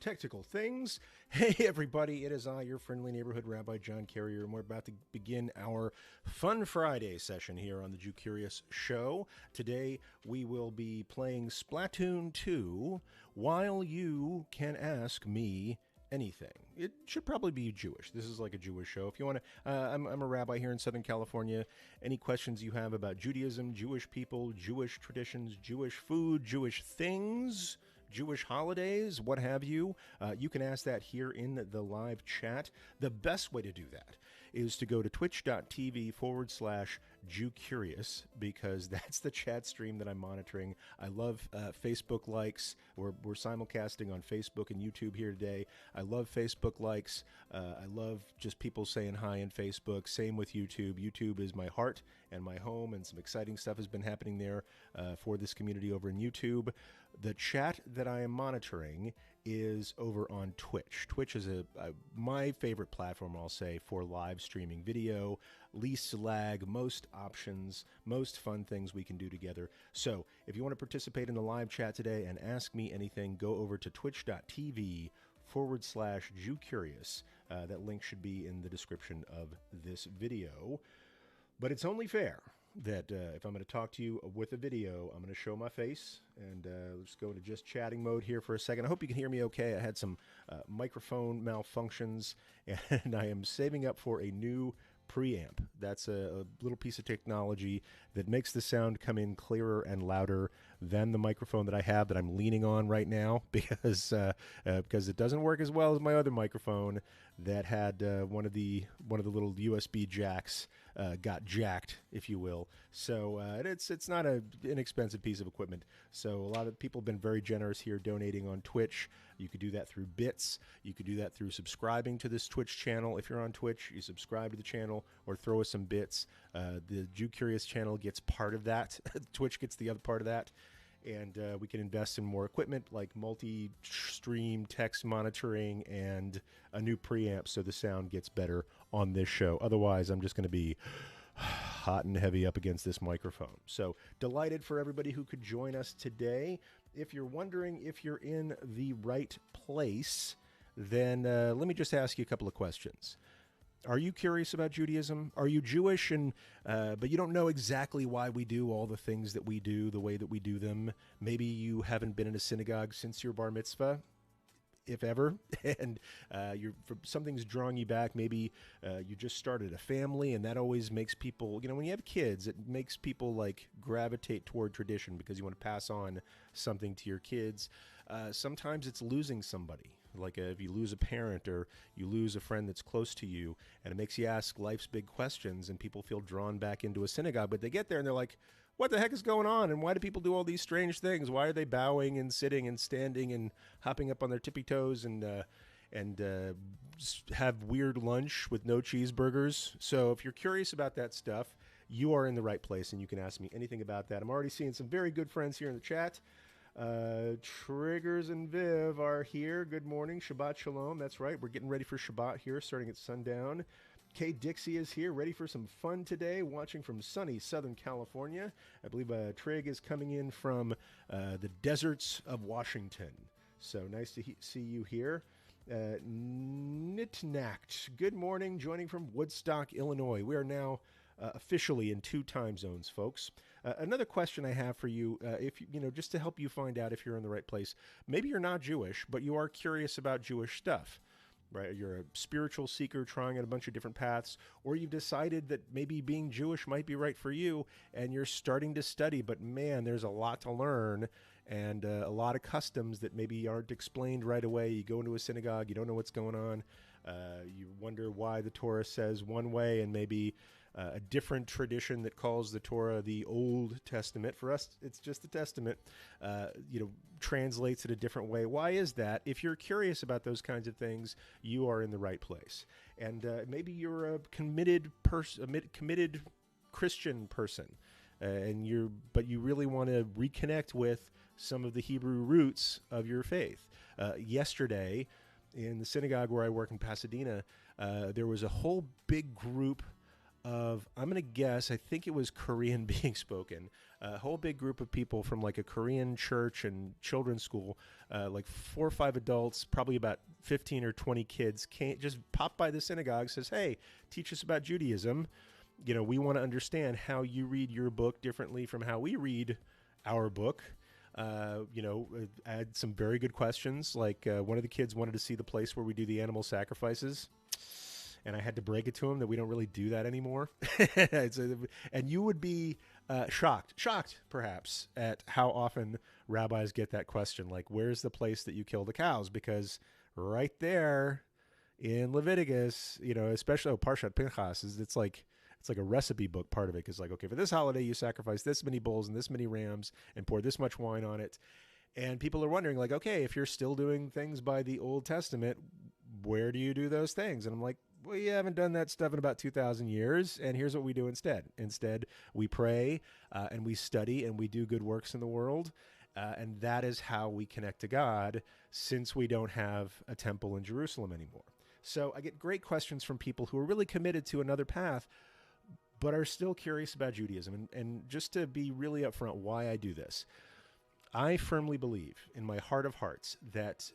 technical things. Hey everybody, it is I, your friendly neighborhood Rabbi John Carrier, and we're about to begin our Fun Friday session here on the Jew Curious Show. Today we will be playing Splatoon 2 while you can ask me anything. It should probably be Jewish. This is like a Jewish show. If you want to, I'm a rabbi here in Southern California. Any questions you have about Judaism, Jewish people, Jewish traditions, Jewish food, Jewish things, Jewish holidays, what have you, you can ask that here in the live chat. The best way to do that is to go to twitch.tv/JewCurious, because that's the chat stream that I'm monitoring. I love Facebook likes. We're simulcasting on Facebook and YouTube here today. I love Facebook likes. I love just people saying hi on Facebook. Same with YouTube. YouTube is my heart and my home, and some exciting stuff has been happening there for this community over in YouTube. The chat that I am monitoring is over on Twitch. Twitch is my favorite platform, I'll say, for live streaming video. Least lag, most options, most fun things we can do together. So if you want to participate in the live chat today and ask me anything, go over to twitch.tv/JewCurious. That link should be in the description of this video. But it's only fair that if I'm going to talk to you with a video, I'm going to show my face, and let's go into just chatting mode here for a second. I hope you can hear me okay. I had some microphone malfunctions, and I am saving up for a new preamp. That's a little piece of technology that makes the sound come in clearer and louder than the microphone that I have that I'm leaning on right now, because it doesn't work as well as my other microphone that had one of the little USB jacks got jacked, if you will. So it's not an inexpensive piece of equipment. So a lot of people have been very generous here donating on Twitch. You could do that through bits. You could do that through subscribing to this Twitch channel. If you're on Twitch, you subscribe to the channel or throw us some bits. The Jew Curious channel gets part of that. Twitch gets the other part of that. And we can invest in more equipment like multi-stream text monitoring and a new preamp so the sound gets better on this show. Otherwise, I'm just going to be hot and heavy up against this microphone. So delighted for everybody who could join us today. If you're wondering if you're in the right place, then let me just ask you a couple of questions. Are you curious about Judaism? Are you Jewish, and but you don't know exactly why we do all the things that we do, the way that we do them? Maybe you haven't been in a synagogue since your bar mitzvah, if ever, and something's drawing you back. Maybe you just started a family, and that always makes people, when you have kids, it makes people like gravitate toward tradition because you want to pass on something to your kids. Sometimes it's losing somebody, like if you lose a parent or you lose a friend that's close to you, and it makes you ask life's big questions, and people feel drawn back into a synagogue, but they get there and they're like, what the heck is going on? And why do people do all these strange things? Why are they bowing and sitting and standing and hopping up on their tippy toes and have weird lunch with no cheeseburgers? So if you're curious about that stuff, you are in the right place, and you can ask me anything about that. I'm already seeing some very good friends here in the chat. Triggers and Viv are here. Good morning. Shabbat Shalom. That's right. We're getting ready for Shabbat here, starting at sundown. Kay Dixie is here, ready for some fun today, watching from sunny Southern California. I believe Trig is coming in from the deserts of Washington. So nice to see you here. Nitnacht, good morning, joining from Woodstock, Illinois. We are now officially in 2 time zones, folks. Another question I have for you, if just to help you find out if you're in the right place. Maybe you're not Jewish, but you are curious about Jewish stuff. Right, you're a spiritual seeker trying out a bunch of different paths, or you've decided that maybe being Jewish might be right for you, and you're starting to study, but man, there's a lot to learn, and a lot of customs that maybe aren't explained right away. You go into a synagogue, you don't know what's going on, you wonder why the Torah says one way, and maybe a different tradition that calls the Torah the Old Testament. For us, it's just the Testament, translates it a different way. Why is that? If you're curious about those kinds of things, you are in the right place. And maybe you're a committed Christian person, but you really want to reconnect with some of the Hebrew roots of your faith. Yesterday, in the synagogue where I work in Pasadena, there was a whole big group of, I'm going to guess, I think it was Korean being spoken. A whole big group of people from like a Korean church and children's school, like 4 or 5 adults, probably about 15 or 20 kids, just popped by the synagogue, says, hey, teach us about Judaism. You know, we want to understand how you read your book differently from how we read our book. You know, had some very good questions. Like one of the kids wanted to see the place where we do the animal sacrifices. And I had to break it to him that we don't really do that anymore. And you would be shocked perhaps, at how often rabbis get that question. Like, where's the place that you kill the cows? Because right there in Leviticus, you know, especially Parshat Pinchas, it's like a recipe book part of it. Because like, okay, for this holiday, you sacrifice this many bulls and this many rams and pour this much wine on it. And people are wondering, like, okay, if you're still doing things by the Old Testament, where do you do those things? And I'm like, well, you haven't done that stuff in about 2,000 years, and here's what we do instead. Instead, we pray, and we study, and we do good works in the world, and that is how we connect to God, since we don't have a temple in Jerusalem anymore. So I get great questions from people who are really committed to another path, but are still curious about Judaism. And just to be really upfront why I do this, I firmly believe in my heart of hearts that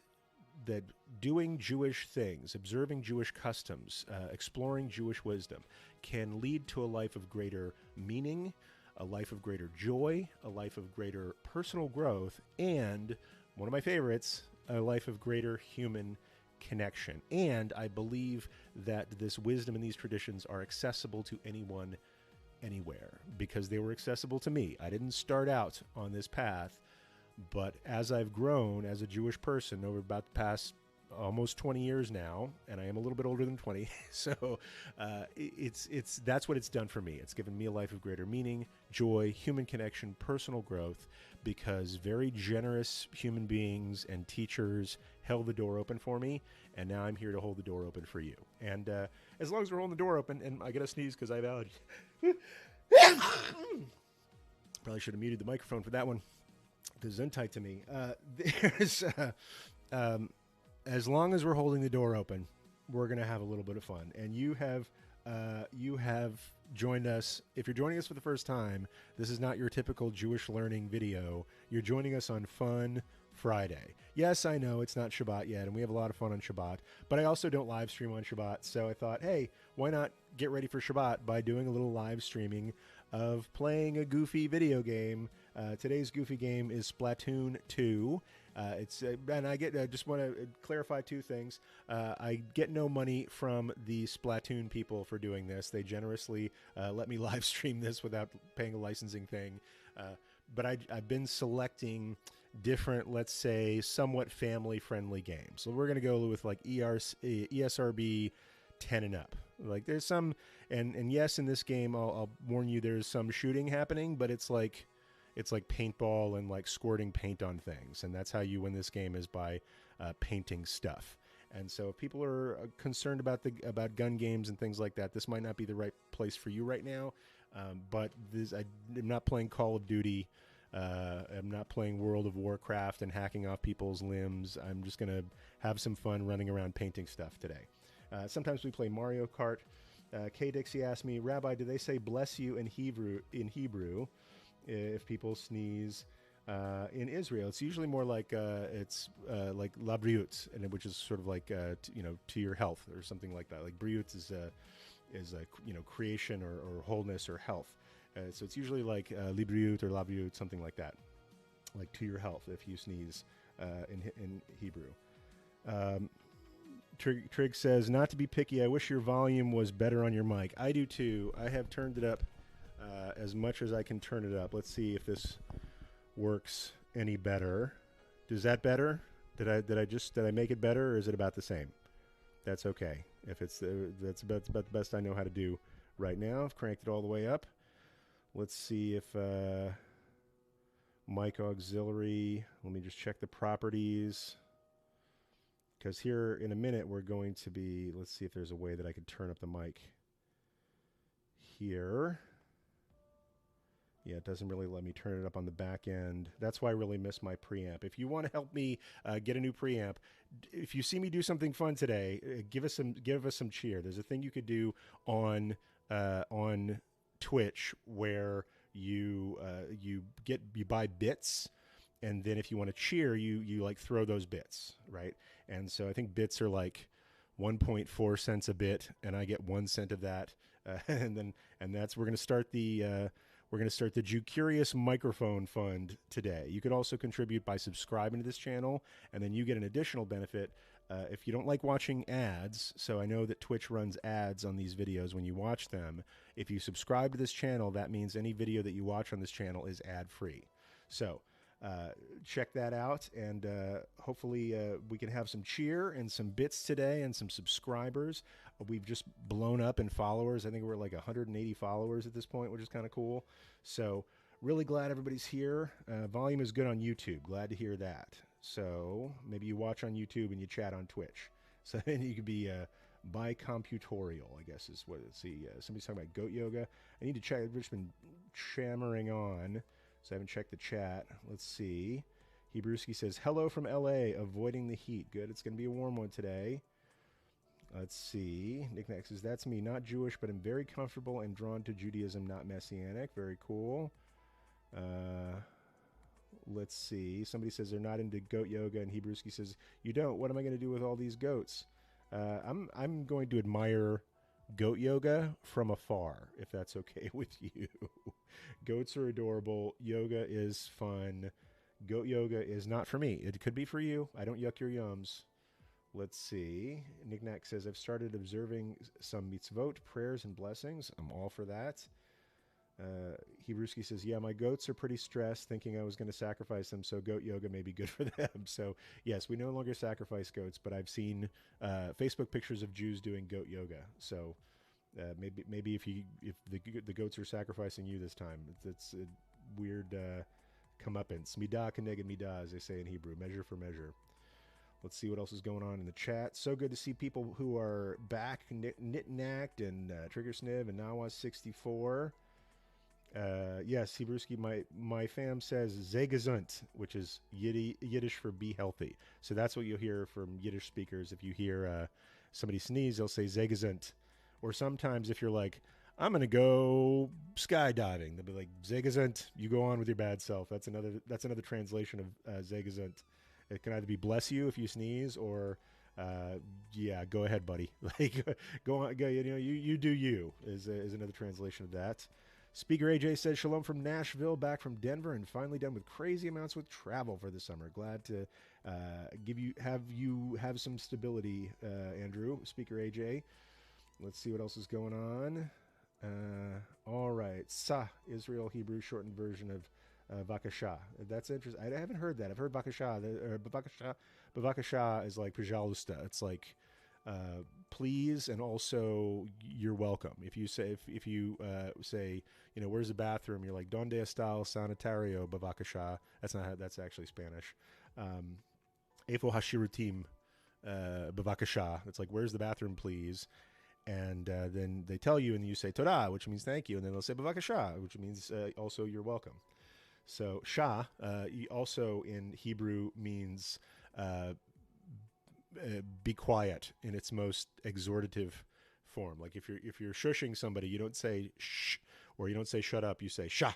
doing Jewish things, observing Jewish customs, exploring Jewish wisdom can lead to a life of greater meaning, a life of greater joy, a life of greater personal growth, and one of my favorites, a life of greater human connection. And I believe that this wisdom and these traditions are accessible to anyone, anywhere, because they were accessible to me. I didn't start out on this path. But as I've grown as a Jewish person over about the past almost 20 years now, and I am a little bit older than 20, so that's what it's done for me. It's given me a life of greater meaning, joy, human connection, personal growth, because very generous human beings and teachers held the door open for me, and now I'm here to hold the door open for you. And as long as we're holding the door open, and I gotta sneeze because I have allergies. Probably should have muted the microphone for that one, because it's tight to me. As long as we're holding the door open, we're going to have a little bit of fun. And you have joined us. If you're joining us for the first time, this is not your typical Jewish learning video. You're joining us on Fun Friday. Yes, I know it's not Shabbat yet, and we have a lot of fun on Shabbat, but I also don't live stream on Shabbat. So I thought, hey, why not get ready for Shabbat by doing a little live streaming of playing a goofy video game. Today's goofy game is Splatoon 2. And I just want to clarify 2 things. I get no money from the Splatoon people for doing this. They generously let me live stream this without paying a licensing thing. But I've been selecting different, let's say, somewhat family-friendly games. So we're going to go with like ESRB 10 and up. Like there's some, and yes, in this game, I'll warn you, there's some shooting happening, but it's like paintball and like squirting paint on things. And that's how you win this game, is by painting stuff. And so if people are concerned about gun games and things like that, this might not be the right place for you right now. But I'm not playing Call of Duty. I'm not playing World of Warcraft and hacking off people's limbs. I'm just going to have some fun running around painting stuff today. Sometimes we play Mario Kart. Kay Dixie asked me, Rabbi, do they say bless you in Hebrew if people sneeze in Israel? It's usually more like like la briut, which is sort of like to your health or something like that. Like briut is creation or wholeness or health. So it's usually like li briut or la briut, something like that, like to your health if you sneeze in Hebrew. Trig says, not to be picky, I wish your volume was better on your mic. I do too. I have turned it up as much as I can turn it up. Let's see if this works any better. Is that better? Did I make it better, or is it about the same? That's okay. If that's about the best I know how to do right now. I've cranked it all the way up. Let's see if mic auxiliary. Let me just check the properties. Because here in a minute we're going to be, let's see if there's a way that I could turn up the mic here. Yeah, it doesn't really let me turn it up on the back end. That's why I really miss my preamp. If you want to help me get a new preamp, if you see me do something fun today, give us some cheer. There's a thing you could do on on Twitch where you buy bits, and then if you want to cheer, you like throw those bits, right? And so I think bits are like 1.4 cents a bit, and I get 1 cent of that, and that's we're going to start the Jew Curious Microphone Fund today. You could also contribute by subscribing to this channel, and then you get an additional benefit if you don't like watching ads. So I know that Twitch runs ads on these videos when you watch them. If you subscribe to this channel, that means any video that you watch on this channel is ad-free. So check that out, and hopefully we can have some cheer and some bits today and some subscribers. We've just blown up in followers. I think we're like 180 followers at this point, which is kind of cool. So really glad everybody's here. Volume is good on YouTube. Glad to hear that. So maybe you watch on YouTube and you chat on Twitch. So then you could be bicomputorial, I guess is what it's. Somebody's talking about goat yoga. I need to check. I've just been chammering on, so I haven't checked the chat. Let's see. Hebrewski says, hello from LA, avoiding the heat. Good. It's going to be a warm one today. Let's see. Nick Nack says, that's me, not Jewish, but I'm very comfortable and drawn to Judaism, not Messianic. Very cool. Let's see. Somebody says they're not into goat yoga, and Hebrewski says, you don't. What am I going to do with all these goats? I'm going to admire goat yoga from afar, if that's okay with you. Goats are adorable. Yoga is fun. Goat yoga is not for me. It could be for you. I don't yuck your yums. Let's see. Nick Nack says, I've started observing some mitzvot, prayers, and blessings. I'm all for that. Hebrewski says, yeah, my goats are pretty stressed, thinking I was going to sacrifice them, so goat yoga may be good for them. So, yes, we no longer sacrifice goats, but I've seen Facebook pictures of Jews doing goat yoga. So maybe if the goats are sacrificing you this time, it's a weird comeuppance. Midah keneged midah, as they say in Hebrew, measure for measure. Let's see what else is going on in the chat. So good to see people who are back, Knit-Knacked and Trigger Sniv and Nawa64. Yes, Hebrewski, my fam says Zegezunt, which is Yiddish for be healthy. So that's what you'll hear from Yiddish speakers. If you hear somebody sneeze, they'll say Zegezunt. Or sometimes if you're like, I'm going to go skydiving, they'll be like, Zegezunt, you go on with your bad self. That's another translation of Zegezunt. It can either be bless you if you sneeze, or yeah, go ahead, buddy. Like go on, go. You do you is another translation of that. Speaker AJ says, shalom from Nashville, back from Denver, and finally done with crazy amounts with travel for the summer. Glad to have some stability, Andrew. Speaker AJ. Let's see what else is going on. All right, Sa, Israel Hebrew shortened version of Vakasha. That's interesting. I haven't heard that. I've heard Vakasha. But Vakasha is like Prajalusta. It's like please, and also you're welcome. If you say where's the bathroom, you're like donde está el sanitario bavakasha. That's actually Spanish. Efo hashirutim bavakasha. It's like, where's the bathroom, please? And then they tell you, and you say todah, which means thank you, and then they'll say bavakasha, which means also you're welcome. So shah also in Hebrew means be quiet in its most exhortative form. Like if you're shushing somebody, you don't say shh, or you don't say shut up, you say shah.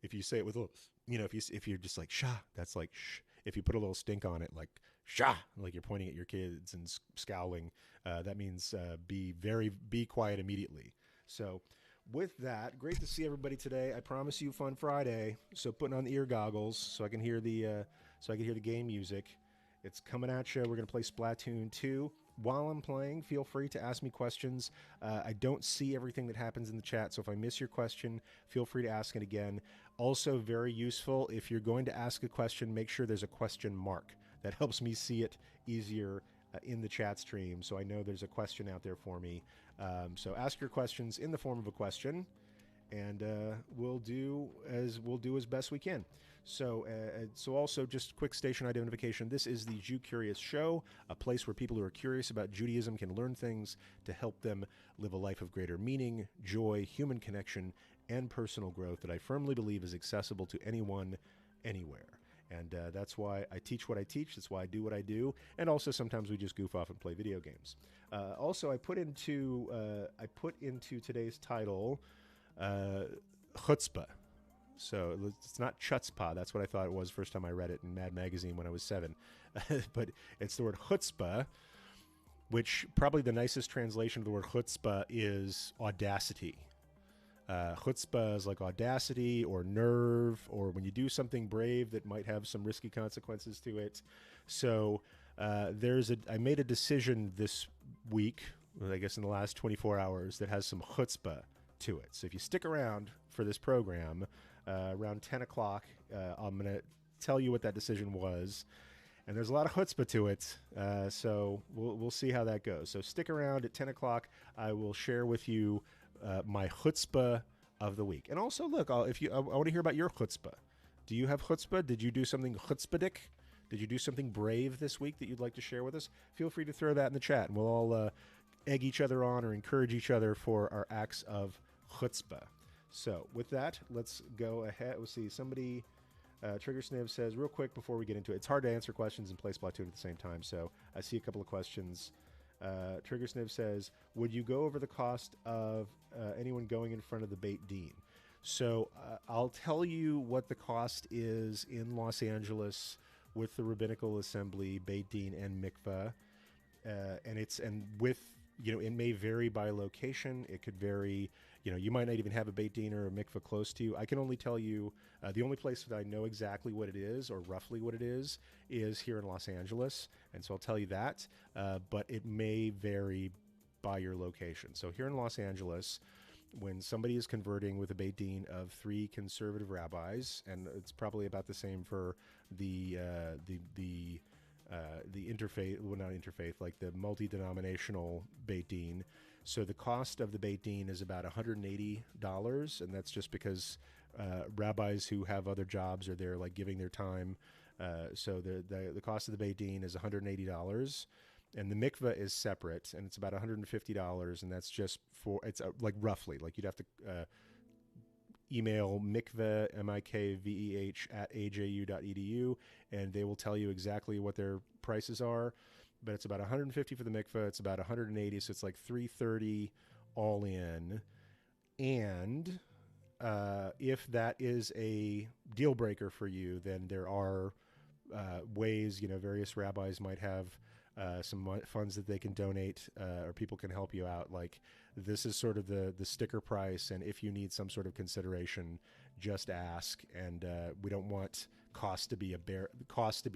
If you say it with a little, if you're just like shah, that's like shh. If you put a little stink on it, like shah, like you're pointing at your kids and scowling, that means be quiet immediately. So with that, great to see everybody today. I promise you Fun Friday, so putting on the ear goggles so I can hear the game music. It's coming at you. We're going to play Splatoon 2. While I'm playing, feel free to ask me questions. I don't see everything that happens in the chat, so if I miss your question, feel free to ask it again. Also, very useful, if you're going to ask a question, make sure there's a question mark. That helps me see it easier in the chat stream, so I know there's a question out there for me. So ask your questions in the form of a question, and we'll do as best we can. So also just quick station identification. This is the Jew Curious Show, a place where people who are curious about Judaism can learn things to help them live a life of greater meaning, joy, human connection, and personal growth that I firmly believe is accessible to anyone, anywhere. And that's why I teach what I teach. That's why I do what I do. And also sometimes we just goof off and play video games. Also, I put into today's title Chutzpah. So it's not Chutzpah. That's what I thought it was first time I read it in Mad Magazine when I was 7. But it's the word Chutzpah, which probably the nicest translation of the word Chutzpah is audacity. Chutzpah is like audacity or nerve, or when you do something brave that might have some risky consequences to it. So I made a decision this week, I guess in the last 24 hours, that has some chutzpah to it. So if you stick around for this program, around 10 o'clock, I'm going to tell you what that decision was. And there's a lot of chutzpah to it, so we'll see how that goes. So stick around at 10 o'clock. I will share with you my chutzpah of the week. And also, look, I want to hear about your chutzpah. Do you have chutzpah? Did you do something chutzpahdik? Did you do something brave this week that you'd like to share with us? Feel free to throw that in the chat, and we'll all egg each other on or encourage each other for our acts of chutzpah. So with that, let's go ahead. We'll see. Somebody, Trigger Sniv says, real quick before we get into it, it's hard to answer questions and play Splatoon at the same time, so I see a couple of questions. Trigger Sniv says, would you go over the cost of anyone going in front of the Beit Din? So I'll tell you what the cost is in Los Angeles with the Rabbinical Assembly, Beit Din, and mikveh, and with, it may vary by location. It could vary. You might not even have a Beit Din or a mikveh close to you. I can only tell you the only place that I know exactly what it is, or roughly what it is here in Los Angeles, and so I'll tell you that. But it may vary by your location. So here in Los Angeles, when somebody is converting with a Beit Din of 3 conservative rabbis, and it's probably about the same for the interfaith, well, not interfaith, like the multi-denominational Beit Din. So the cost of the Beit Din is about $180, and that's just because rabbis who have other jobs are there, like giving their time. So the cost of the Beit Din is $180. And the mikveh is separate, and it's about $150, and that's just for, it's like roughly, like you'd have to email mikveh, mikveh, at aju.edu, and they will tell you exactly what their prices are. But it's about $150 for the mikveh, it's about $180, so it's like $330 all in. And if that is a deal breaker for you, then there are ways, various rabbis might have some funds that they can donate, or people can help you out. Like, this is sort of the sticker price, and if you need some sort of consideration, just ask. And we don't want cost to be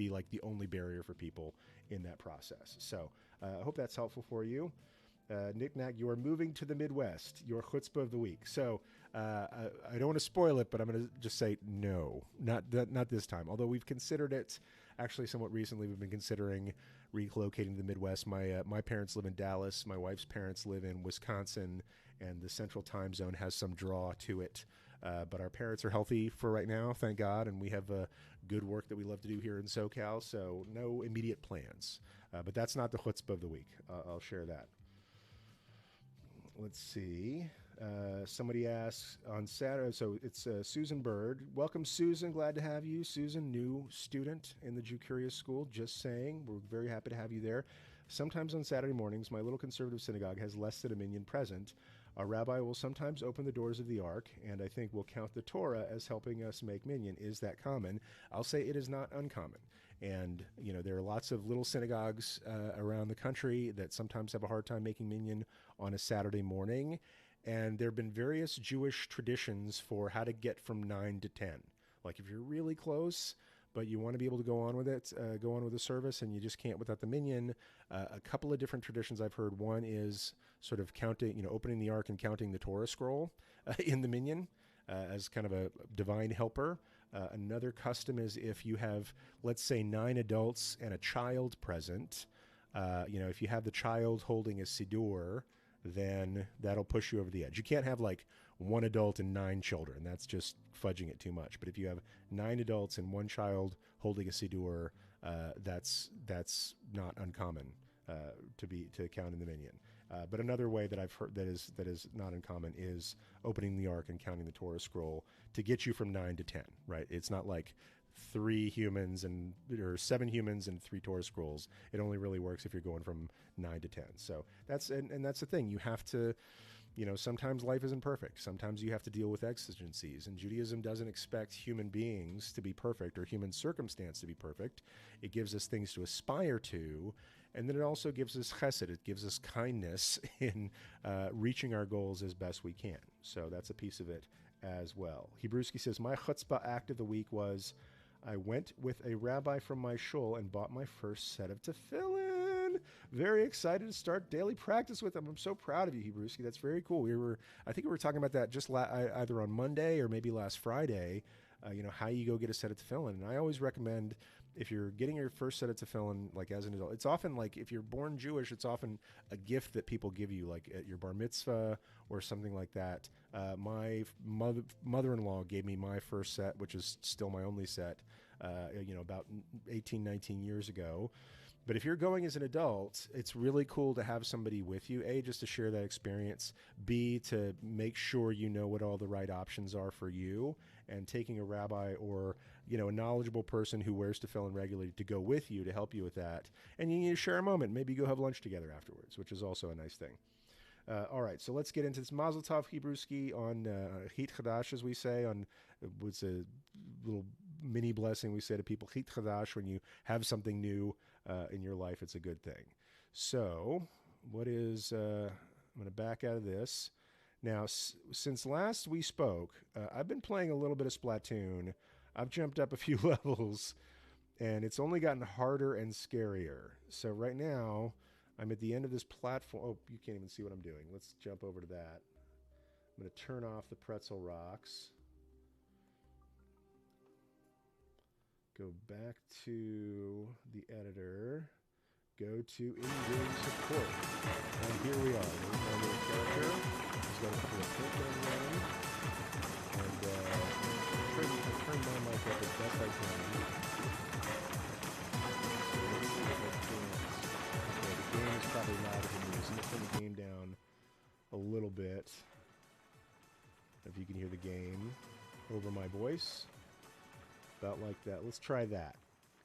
like the only barrier for people in that process. So I hope that's helpful for you. Nick Nack, you are moving to the Midwest, your chutzpah of the week. So I don't want to spoil it, but I'm going to just say no, not this time. Although we've considered it, actually somewhat recently, we've been considering relocating to the Midwest. My parents live in Dallas. My wife's parents live in Wisconsin, and the central time zone has some draw to it. But our parents are healthy for right now, thank God, and we have good work that we love to do here in SoCal, so no immediate plans. But that's not the chutzpah of the week. I'll share that. Let's see. Somebody asks on Saturday, so it's Susan Bird. Welcome, Susan. Glad to have you. Susan, new student in the Jew Curious School, just saying. We're very happy to have you there. Sometimes on Saturday mornings, my little conservative synagogue has less than a minyan present. Our rabbi will sometimes open the doors of the ark, and I think will count the Torah as helping us make minyan. Is that common? I'll say it is not uncommon. And, there are lots of little synagogues around the country that sometimes have a hard time making minyan on a Saturday morning. And there have been various Jewish traditions for how to get from 9 to 10. Like, if you're really close, but you want to be able to go on with it, go on with the service, and you just can't without the minyan. A couple of different traditions I've heard. One is sort of counting, opening the ark and counting the Torah scroll in the minyan as kind of a divine helper. Another custom is if you have, let's say, 9 adults and a child present, if you have the child holding a siddur, then that'll push you over the edge. You can't have like 1 adult and 9 children. That's just fudging it too much. But if you have 9 adults and 1 child holding a siddur, that's not uncommon to count in the minyan. But another way that I've heard that is not uncommon is opening the ark and counting the Torah scroll to get you from 9 to 10. Right? It's not like seven humans and 3 Torah scrolls. It only really works if you're going from 9 to 10. So that's and that's the thing. You have to, sometimes life isn't perfect. Sometimes you have to deal with exigencies, and Judaism doesn't expect human beings to be perfect or human circumstance to be perfect. It gives us things to aspire to, and then it also gives us chesed. It gives us kindness in reaching our goals as best we can. So that's a piece of it as well. Hebrewski says, my chutzpah act of the week was I went with a rabbi from my shul and bought my first set of tefillin. Very excited to start daily practice with them. I'm so proud of you, Hebrewski. That's very cool. I think we were talking about that just either on Monday or maybe last Friday, how you go get a set of tefillin. And I always recommend, if you're getting your first set of tefillin, like as an adult, it's often like if you're born Jewish, it's often a gift that people give you, like at your bar mitzvah or something like that. My mother-in-law gave me my first set, which is still my only set, about 18, 19 years ago. But if you're going as an adult, it's really cool to have somebody with you, A, just to share that experience, B, to make sure you know what all the right options are for you, and taking a rabbi or, a knowledgeable person who wears tefillin regularly to go with you to help you with that. And you need to share a moment. Maybe go have lunch together afterwards, which is also a nice thing. All right, so let's get into this. Mazel tov, Hebrewski, on Hit Chadash, as we say, on what's a little mini blessing we say to people, Hit Chadash, when you have something new in your life, it's a good thing. So, I'm going to back out of this. Now, since last we spoke, I've been playing a little bit of Splatoon. I've jumped up a few levels, and it's only gotten harder and scarier. So right now, I'm at the end of this platform. Oh, you can't even see what I'm doing. Let's jump over to that. I'm going to turn off the pretzel rocks. Go back to the editor. Go to in-game support. And here we are. There's my little character. He's got a couple of flip guns on him. And I turned my mic up as best I can. So let's see if I can't. Okay, the game is probably louder than me, so I'm going to turn the game down a little bit. If you can hear the game over my voice. About like that. Let's try that.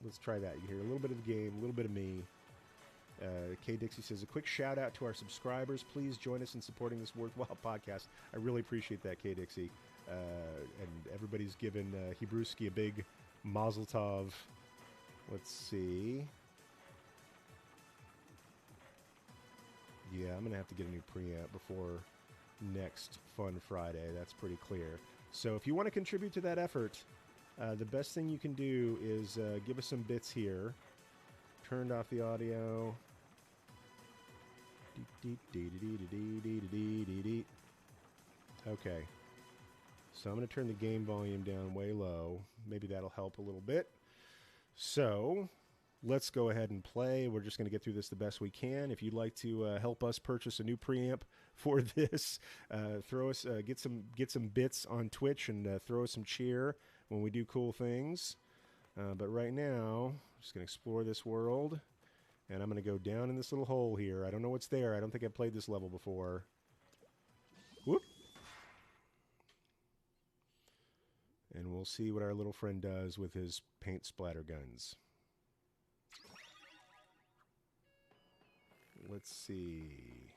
You can hear a little bit of the game, a little bit of me. K. Dixie says, a quick shout out to our subscribers. Please join us in supporting this worthwhile podcast. I really appreciate that, K. Dixie. And everybody's given Hebrewski a big mazel tov. Let's see. Yeah, I'm going to have to get a new preamp before next Fun Friday. That's pretty clear. So if you want to contribute to that effort, the best thing you can do is give us some bits here. Turned off the audio. Okay. So I'm going to turn the game volume down way low. Maybe that'll help a little bit. So let's go ahead and play. We're just going to get through this the best we can. If you'd like to help us purchase a new preamp for this, get some bits on Twitch and throw us some cheer when we do cool things. But right now, I'm just going to explore this world, and I'm going to go down in this little hole here. I don't know what's there. I don't think I've played this level before. Whoop. And we'll see what our little friend does with his paint splatter guns. Let's see.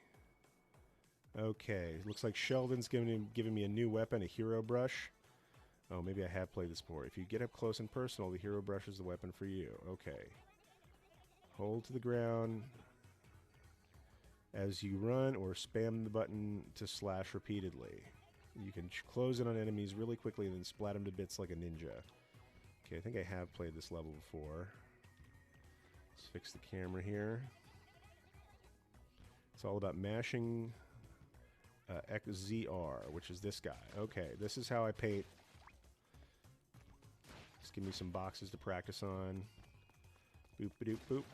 Okay, looks like Sheldon's giving me a new weapon, a hero brush. Oh, maybe I have played this before. If you get up close and personal, the hero brush is the weapon for you. Okay. Hold to the ground as you run, or spam the button to slash repeatedly. You can close it on enemies really quickly and then splat them to bits like a ninja. Okay, I think I have played this level before. Let's fix the camera here. It's all about mashing XZR, which is this guy. Okay, this is how I paint. Just give me some boxes to practice on. Boop-a-doop boop.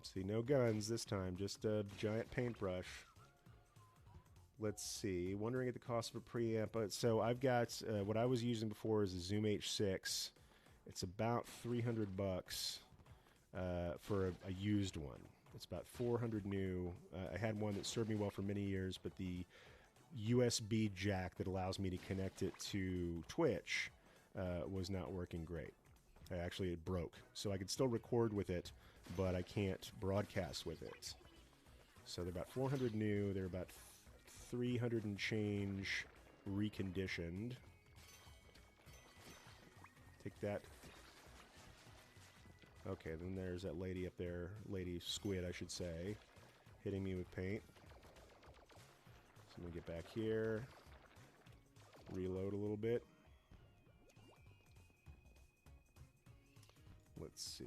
See, no guns this time, just a giant paintbrush. Let's see. Wondering at the cost of a preamp. So I've got what I was using before is a Zoom H6. It's about $300 for a used one. It's about $400 new. I had one that served me well for many years, but the USB jack that allows me to connect it to Twitch was not working great. Actually, it broke. So I could still record with it, but I can't broadcast with it. So they're about 400 new. They're about 300 and change reconditioned. Take that. Okay, then there's that lady up there. Lady squid, I should say. Hitting me with paint. So I'm going to get back here. Reload a little bit. Let's see.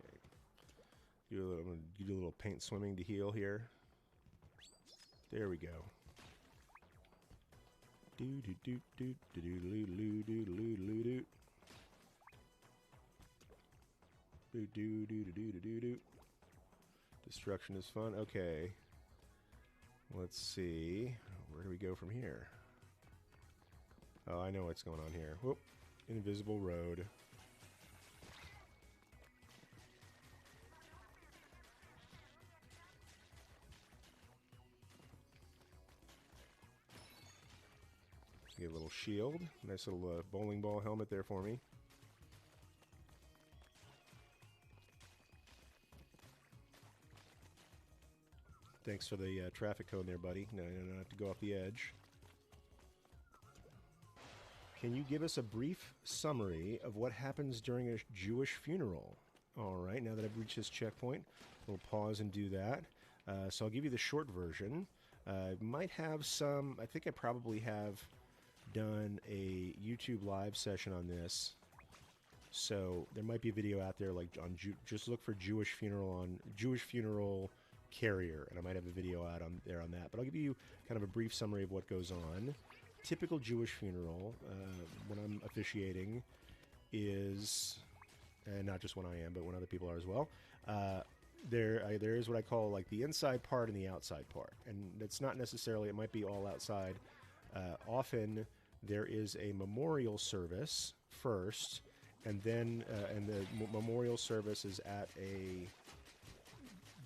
Okay. I'm going to do a little paint swimming to heal here. There we go. Do do do do do do do do do do do do. Do do do do do do do. Destruction is fun. Okay. Let's see. Where do we go from here? Oh, I know what's going on here. Whoop. Invisible road. Get a little shield. Nice little bowling ball helmet there for me. Thanks for the traffic cone there, buddy. No, I don't have to go off the edge. Can you give us a brief summary of what happens during a Jewish funeral? All right, now that I've reached this checkpoint, we'll pause and do that. So I'll give you the short version. I might have some, I think I probably have done a YouTube live session on this. So there might be a video out there like on just look for Jewish funeral on Jewish funeral carrier, and I might have a video out on there on that. But I'll give you kind of a brief summary of what goes on. Typical Jewish funeral, when I'm officiating, is, and not just when I am, but when other people are as well. There is what I call like the inside part and the outside part, and it's not necessarily. It might be all outside. Often there is a memorial service first, and then and the memorial service is at a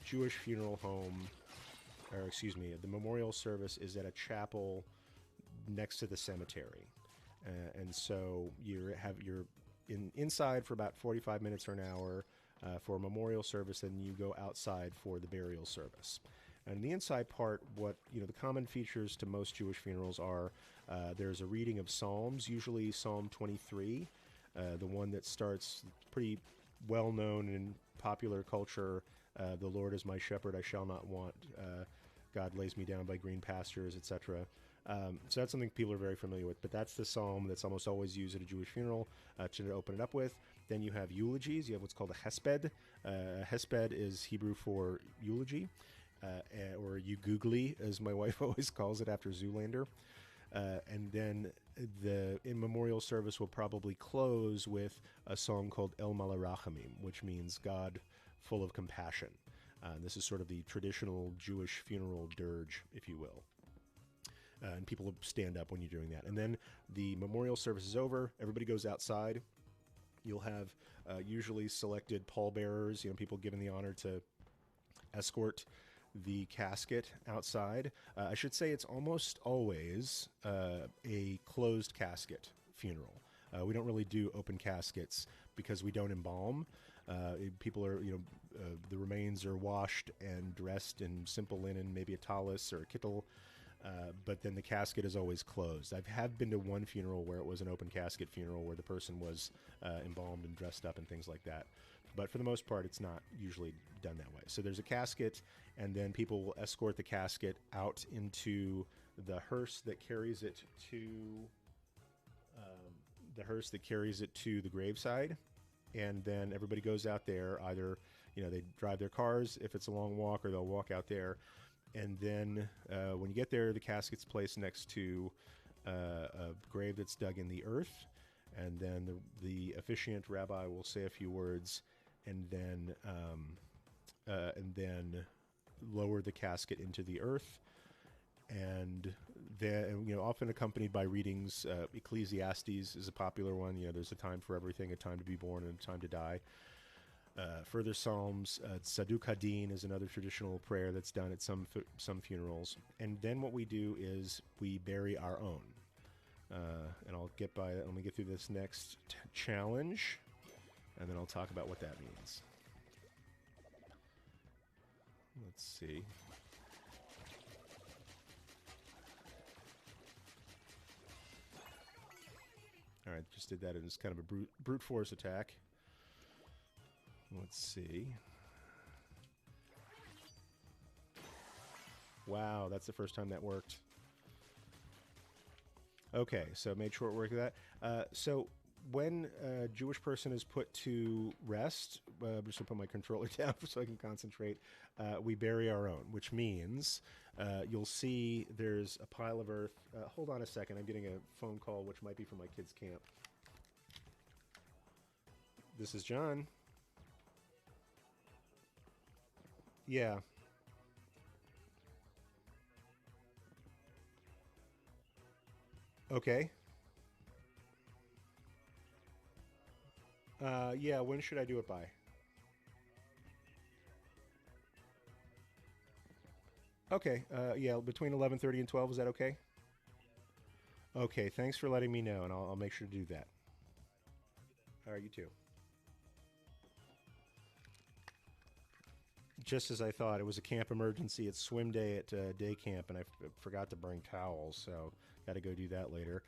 Jewish funeral home, or excuse me, the memorial service is at a chapel next to the cemetery, and so you're inside for about 45 minutes or an hour for a memorial service, and you go outside for the burial service. And the inside part, what the common features to most Jewish funerals are there's a reading of Psalms, usually Psalm 23, the one that starts pretty well known in popular culture. The Lord is my shepherd, I shall not want. God lays me down by green pastures, etc. So that's something people are very familiar with, but that's the psalm that's almost always used at a Jewish funeral to open it up with. Then you have eulogies. You have what's called a hesped. Hesped is Hebrew for eulogy, or Ugugli, as my wife always calls it after Zoolander. And then the in memorial service will probably close with a song called El Malarachamim, which means God full of compassion. This is sort of the traditional Jewish funeral dirge, if you will. And people will stand up when you're doing that. And then the memorial service is over. Everybody goes outside. You'll have usually selected pallbearers, people given the honor to escort the casket outside. I should say it's almost always a closed casket funeral. We don't really do open caskets because we don't embalm. People are, the remains are washed and dressed in simple linen, maybe a tallis or a kittel, but then the casket is always closed. I have been to one funeral where it was an open casket funeral where the person was embalmed and dressed up and things like that. But for the most part, it's not usually done that way. So there's a casket, and then people will escort the casket out into the hearse that carries it to the graveside. And then everybody goes out there. Either they drive their cars if it's a long walk, or they'll walk out there. And then when you get there, the casket's placed next to a grave that's dug in the earth. And then the officiant rabbi will say a few words, and then lower the casket into the earth. And Often accompanied by readings. Ecclesiastes is a popular one. There's a time for everything, a time to be born and a time to die. Further Psalms, Tzaduk Hadin is another traditional prayer that's done at some funerals. And then what we do is we bury our own. And I'll get by that. Let me get through this next challenge, and then I'll talk about what that means. Let's see. All right, just did that as kind of a brute force attack. Let's see. Wow, that's the first time that worked. Okay, so made short work of that. So when a Jewish person is put to rest, I'm just going to put my controller down so I can concentrate, we bury our own, which means you'll see there's a pile of earth. Hold on a second, I'm getting a phone call, which might be from my kids' camp. This is John. Yeah. Okay. Yeah, when should I do it by? Okay, yeah, between 11:30 and 12, is that okay? Okay, thanks for letting me know, and I'll make sure to do that. All right, you too. Just as I thought, it was a camp emergency. It's swim day at day camp, and I forgot to bring towels, so got to go do that later.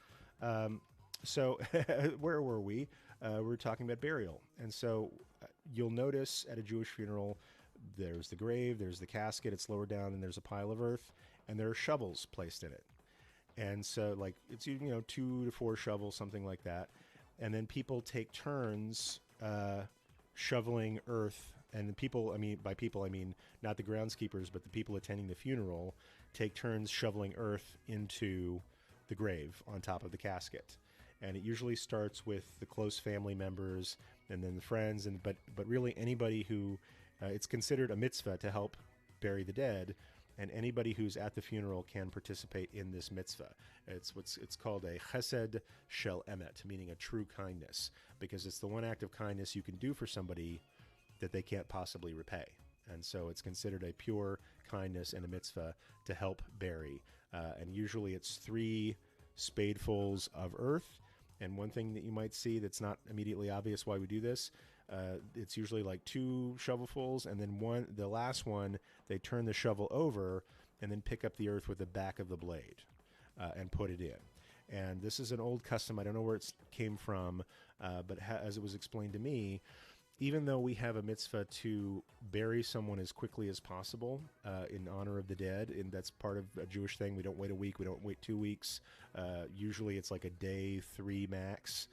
So where were we? We were talking about burial. And so you'll notice at a Jewish funeral, there's the grave, there's the casket, it's lower down, and there's a pile of earth, and there are shovels placed in it. And so, like, it's 2 to 4 shovels, something like that. And then people take turns shoveling earth. And the people, by people, I mean not the groundskeepers, but the people attending the funeral take turns shoveling earth into the grave on top of the casket. And it usually starts with the close family members and then the friends, but really anybody who it's considered a mitzvah to help bury the dead, and anybody who's at the funeral can participate in this mitzvah. It's called a chesed shel emet, meaning a true kindness, because it's the one act of kindness you can do for somebody that they can't possibly repay. And so it's considered a pure kindness and a mitzvah to help bury. And usually it's 3 spadefuls of earth. And one thing that you might see that's not immediately obvious why we do this, it's usually like 2 shovelfuls, and then the last one, they turn the shovel over and then pick up the earth with the back of the blade and put it in. And this is an old custom. I don't know where it came from, but as it was explained to me, even though we have a mitzvah to bury someone as quickly as possible in honor of the dead, and that's part of a Jewish thing, we don't wait a week, we don't wait 2 weeks. Usually it's like a day, 3 max.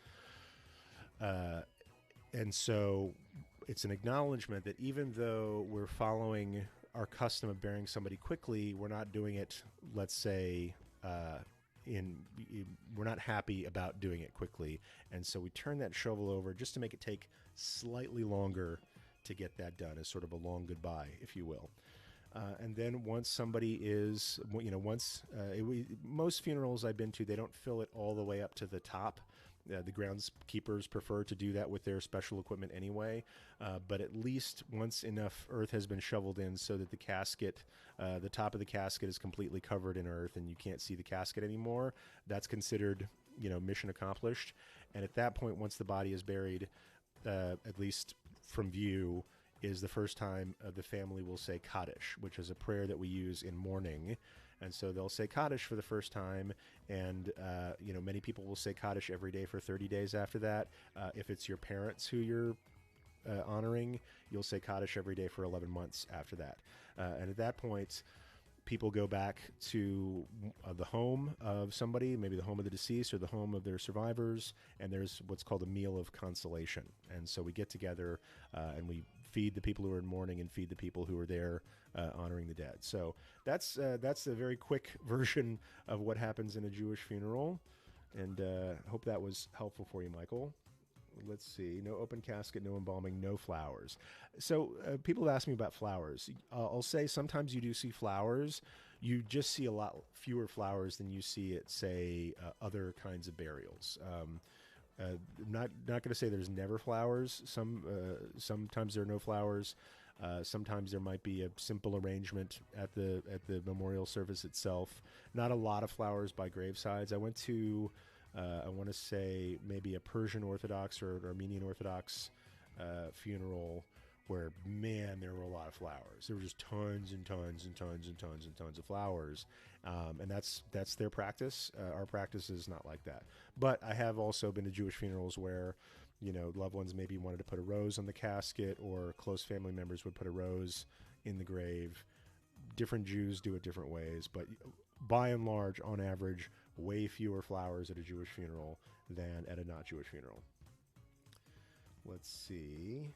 And so it's an acknowledgement that even though we're following our custom of burying somebody quickly, we're not doing it, let's say, we're not happy about doing it quickly, and so we turn that shovel over just to make it take slightly longer to get that done, as sort of a long goodbye, if you will. And then once somebody is, most funerals I've been to, they don't fill it all the way up to the top. The groundskeepers prefer to do that with their special equipment anyway, but at least once enough earth has been shoveled in so that the casket, the top of the casket is completely covered in earth and you can't see the casket anymore, that's considered, mission accomplished. And at that point, once the body is buried, at least from view, is the first time the family will say Kaddish, which is a prayer that we use in mourning. And so they'll say Kaddish for the first time, and many people will say Kaddish every day for 30 days after that. If it's your parents who you're honoring, you'll say Kaddish every day for 11 months after that. And at that point, people go back to the home of somebody, maybe the home of the deceased or the home of their survivors, and there's what's called a meal of consolation. And so we get together and we feed the people who are in mourning and feed the people who are there honoring the dead. So that's a very quick version of what happens in a Jewish funeral, and I hope that was helpful for you, Michael. Let's see. No open casket, no embalming, no flowers. So people have asked me about flowers. I'll say sometimes you do see flowers. you just see a lot fewer flowers than you see at, say, other kinds of burials. Not going to say there's never flowers. Sometimes there are no flowers. Sometimes there might be a simple arrangement at the memorial service itself. Not a lot of flowers by gravesides. I went to I want to say maybe a Persian Orthodox or an Armenian Orthodox funeral where, man, there were a lot of flowers. There were just tons and tons and tons and tons and tons of flowers. And that's their practice. Our practice is not like that. But I have also been to Jewish funerals where, you know, loved ones maybe wanted to put a rose on the casket, or close family members would put a rose in the grave. Different Jews do it different ways, but by and large, on average, way fewer flowers at a Jewish funeral than at a not Jewish funeral. Let's see.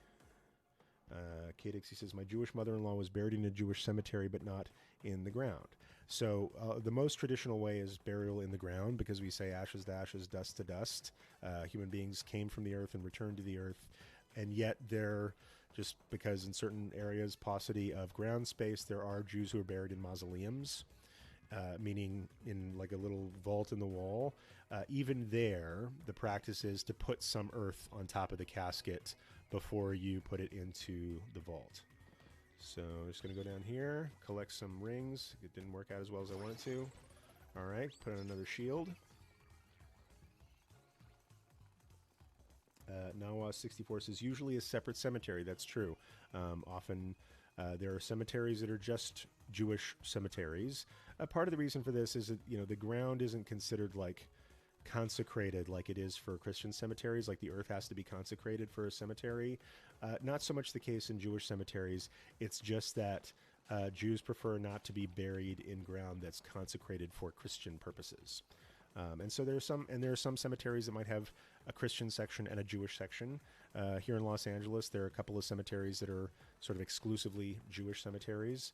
Kate Dixie says, my Jewish mother-in-law was buried in a Jewish cemetery, but not in the ground. So the most traditional way is burial in the ground, because we say ashes to ashes, dust to dust. Human beings came from the earth and returned to the earth. And yet there, just because in certain areas, paucity of ground space, there are Jews who are buried in mausoleums, meaning in like a little vault in the wall. Even there, the practice is to put some earth on top of the casket before you put it into the vault. So I'm just going to go down here, collect some rings. It didn't work out as well as I wanted to. All right, put on another shield. Nawa64 says, usually a separate cemetery. That's true. Often there are cemeteries that are just Jewish cemeteries. Part of the reason for this is that, you know, the ground isn't considered like consecrated like it is for Christian cemeteries. Like the earth has to be consecrated for a cemetery. Not so much the case in Jewish cemeteries. It's just that Jews prefer not to be buried in ground that's consecrated for Christian purposes. And so there are some cemeteries that might have a Christian section and a Jewish section. Here in Los Angeles, there are a couple of cemeteries that are sort of exclusively Jewish cemeteries,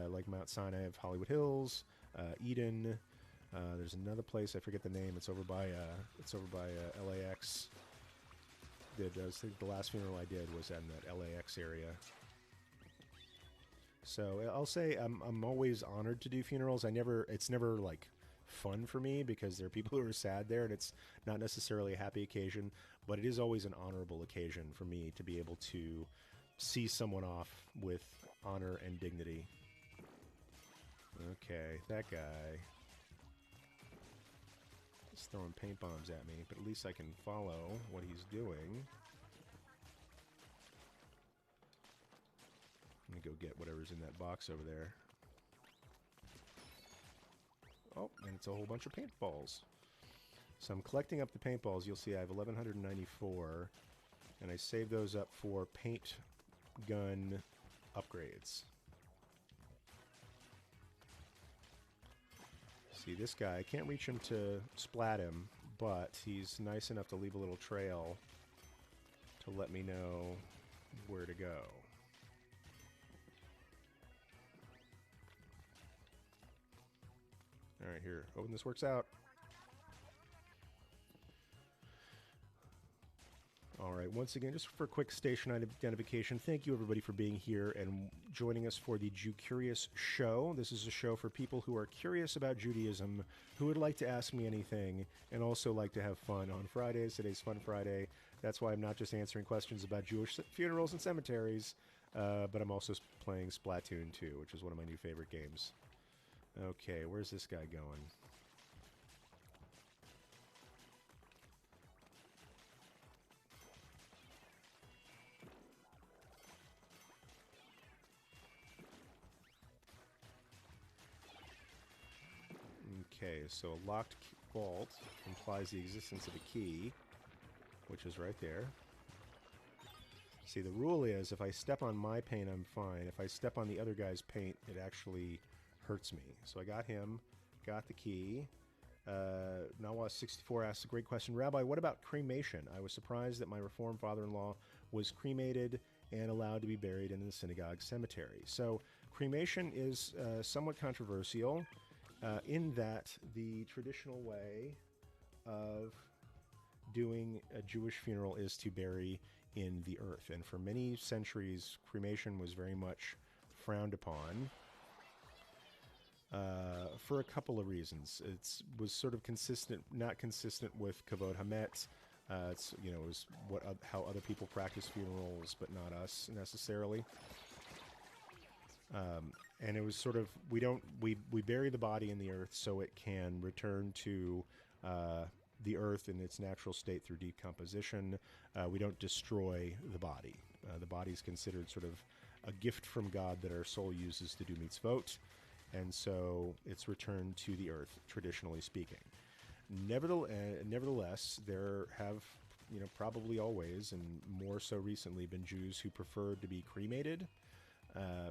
like Mount Sinai of Hollywood Hills, Eden. There's another place, I forget the name. It's over by LAX. I think the last funeral I did was in that LAX area. So I'll say I'm always honored to do funerals. It's never like fun for me because there are people who are sad there, and it's not necessarily a happy occasion, but it is always an honorable occasion for me to be able to see someone off with honor and dignity. Okay, that guy. He's throwing paint bombs at me, but at least I can follow what he's doing. Let me go get whatever's in that box over there. Oh, and it's a whole bunch of paintballs. So I'm collecting up the paintballs. You'll see I have 1,194, and I save those up for paint gun upgrades. See, this guy, I can't reach him to splat him, but he's nice enough to leave a little trail to let me know where to go. All right, here. Hoping this works out. All right, once again, just for a quick station identification, thank you everybody for being here and joining us for the Jew Curious Show. This is a show for people who are curious about Judaism, who would like to ask me anything, and also like to have fun on Fridays. Today's Fun Friday. That's why I'm not just answering questions about Jewish funerals and cemeteries, but I'm also playing Splatoon 2, which is one of my new favorite games. Okay, where's this guy going? Okay, so a locked vault implies the existence of a key, which is right there. See, the rule is if I step on my paint, I'm fine. If I step on the other guy's paint, it actually hurts me. So I got him, got the key. Nawa64 asks a great question. Rabbi, what about cremation? I was surprised that my Reformed father-in-law was cremated and allowed to be buried in the synagogue cemetery. So cremation is somewhat controversial in that the traditional way of doing a Jewish funeral is to bury in the earth. And for many centuries, cremation was very much frowned upon. for a couple of reasons. It was sort of consistent, not consistent with Kavod Hamet. It's, you know, it was how other people practice funerals, but not us necessarily. And it was sort of, we bury the body in the earth so it can return to the earth in its natural state through decomposition. We don't destroy the body. The body is considered sort of a gift from God that our soul uses to do mitzvot, and so it's returned to the earth, traditionally speaking. Nevertheless, there have, you know, probably always, and more so recently, been Jews who preferred to be cremated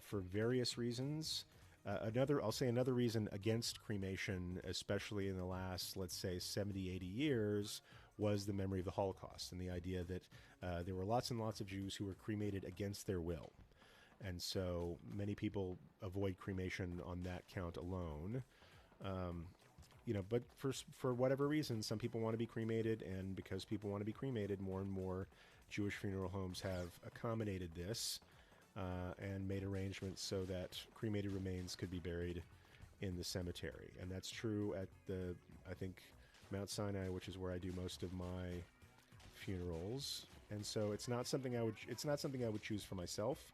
for various reasons. I'll say another reason against cremation, especially in the last, let's say, 70, 80 years, was the memory of the Holocaust and the idea that there were lots and lots of Jews who were cremated against their will. And so many people avoid cremation on that count alone. You know, but for whatever reason, some people want to be cremated, and because people want to be cremated, more and more Jewish funeral homes have accommodated this and made arrangements so that cremated remains could be buried in the cemetery. And that's true at I think, Mount Sinai, which is where I do most of my funerals. And so it's not something I would choose for myself.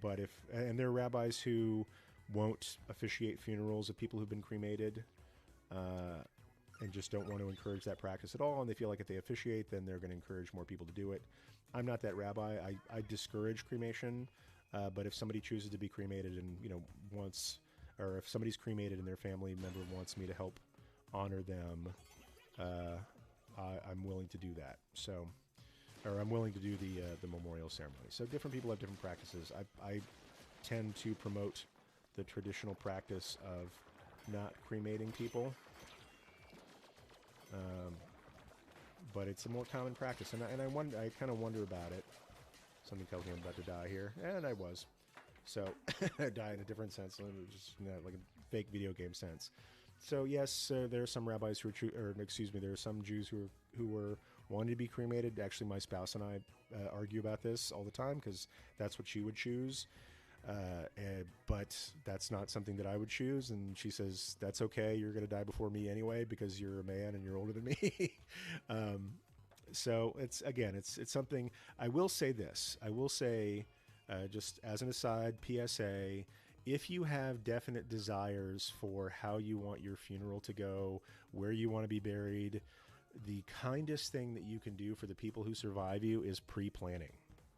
But there are rabbis who won't officiate funerals of people who've been cremated, and just don't want to encourage that practice at all. And they feel like if they officiate, then they're going to encourage more people to do it. I'm not that rabbi. I discourage cremation, but if somebody chooses to be cremated and, you know, or if somebody's cremated and their family member wants me to help honor them, I'm willing to do that. So, or I'm willing to do the memorial ceremony. So different people have different practices. I tend to promote the traditional practice of not cremating people, but it's a more common practice, and I kind of wonder about it. Something tells me I'm about to die here, and I was. So I die in a different sense, just, you know, like a fake video game sense. So yes, there are some rabbis who are, there are some Jews who were wanting to be cremated. Actually, my spouse and I argue about this all the time because that's what she would choose. But that's not something that I would choose, and she says that's okay, you're going to die before me anyway because you're a man and you're older than me. So it's something. I will say this. I will say, just as an aside, PSA, if you have definite desires for how you want your funeral to go, where you want to be buried, the kindest thing that you can do for the people who survive you is pre-planning.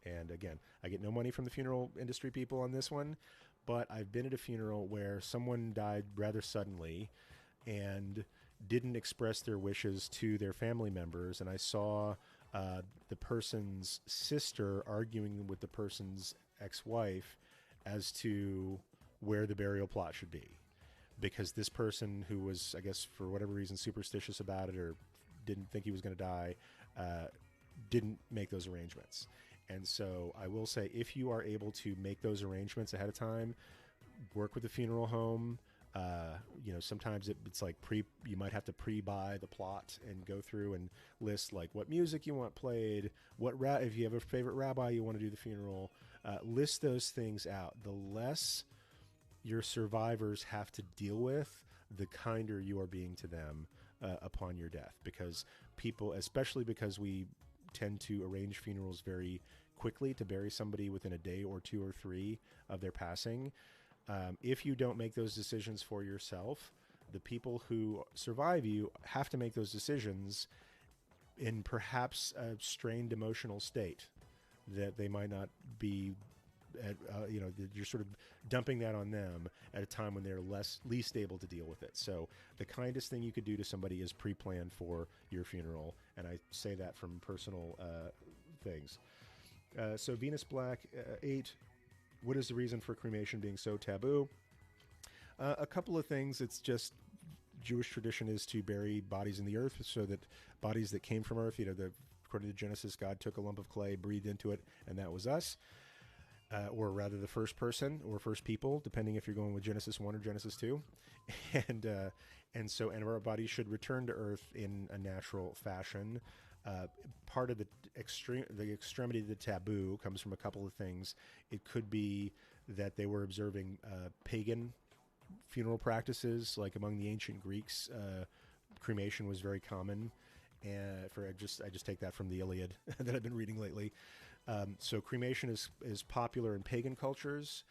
And again, I get no money from the funeral industry people on this one, but I've been at a funeral where someone died rather suddenly and didn't express their wishes to their family members. And I saw the person's sister arguing with the person's ex-wife as to where the burial plot should be. Because this person, who was, I guess, for whatever reason, superstitious about it or didn't think he was going to die, didn't make those arrangements. And so I will say, if you are able to make those arrangements ahead of time, work with the funeral home. You know, sometimes it's like you might have to pre-buy the plot and go through and list like what music you want played, if you have a favorite rabbi you want to do the funeral, list those things out. The less your survivors have to deal with, the kinder you are being to them upon your death. Because people, especially because we tend to arrange funerals very quickly to bury somebody within a day or 2 or 3 of their passing. If you don't make those decisions for yourself, the people who survive you have to make those decisions in perhaps a strained emotional state that they might not be at, you're sort of dumping that on them at a time when they're least able to deal with it. So the kindest thing you could do to somebody is pre-plan for your funeral. And I say that from personal things. So Venus Black 8, what is the reason for cremation being so taboo? A couple of things. It's just Jewish tradition is to bury bodies in the earth, so that bodies that came from earth, according to Genesis, God took a lump of clay, breathed into it, and that was us. Or rather the first person or first people, depending if you're going with Genesis 1 or Genesis 2. And so our bodies should return to earth in a natural fashion. Part of the extremity of the taboo comes from a couple of things. It could be that they were observing pagan funeral practices, like among the ancient Greeks, cremation was very common. And I just take that from the Iliad that I've been reading lately. So cremation is popular in pagan cultures,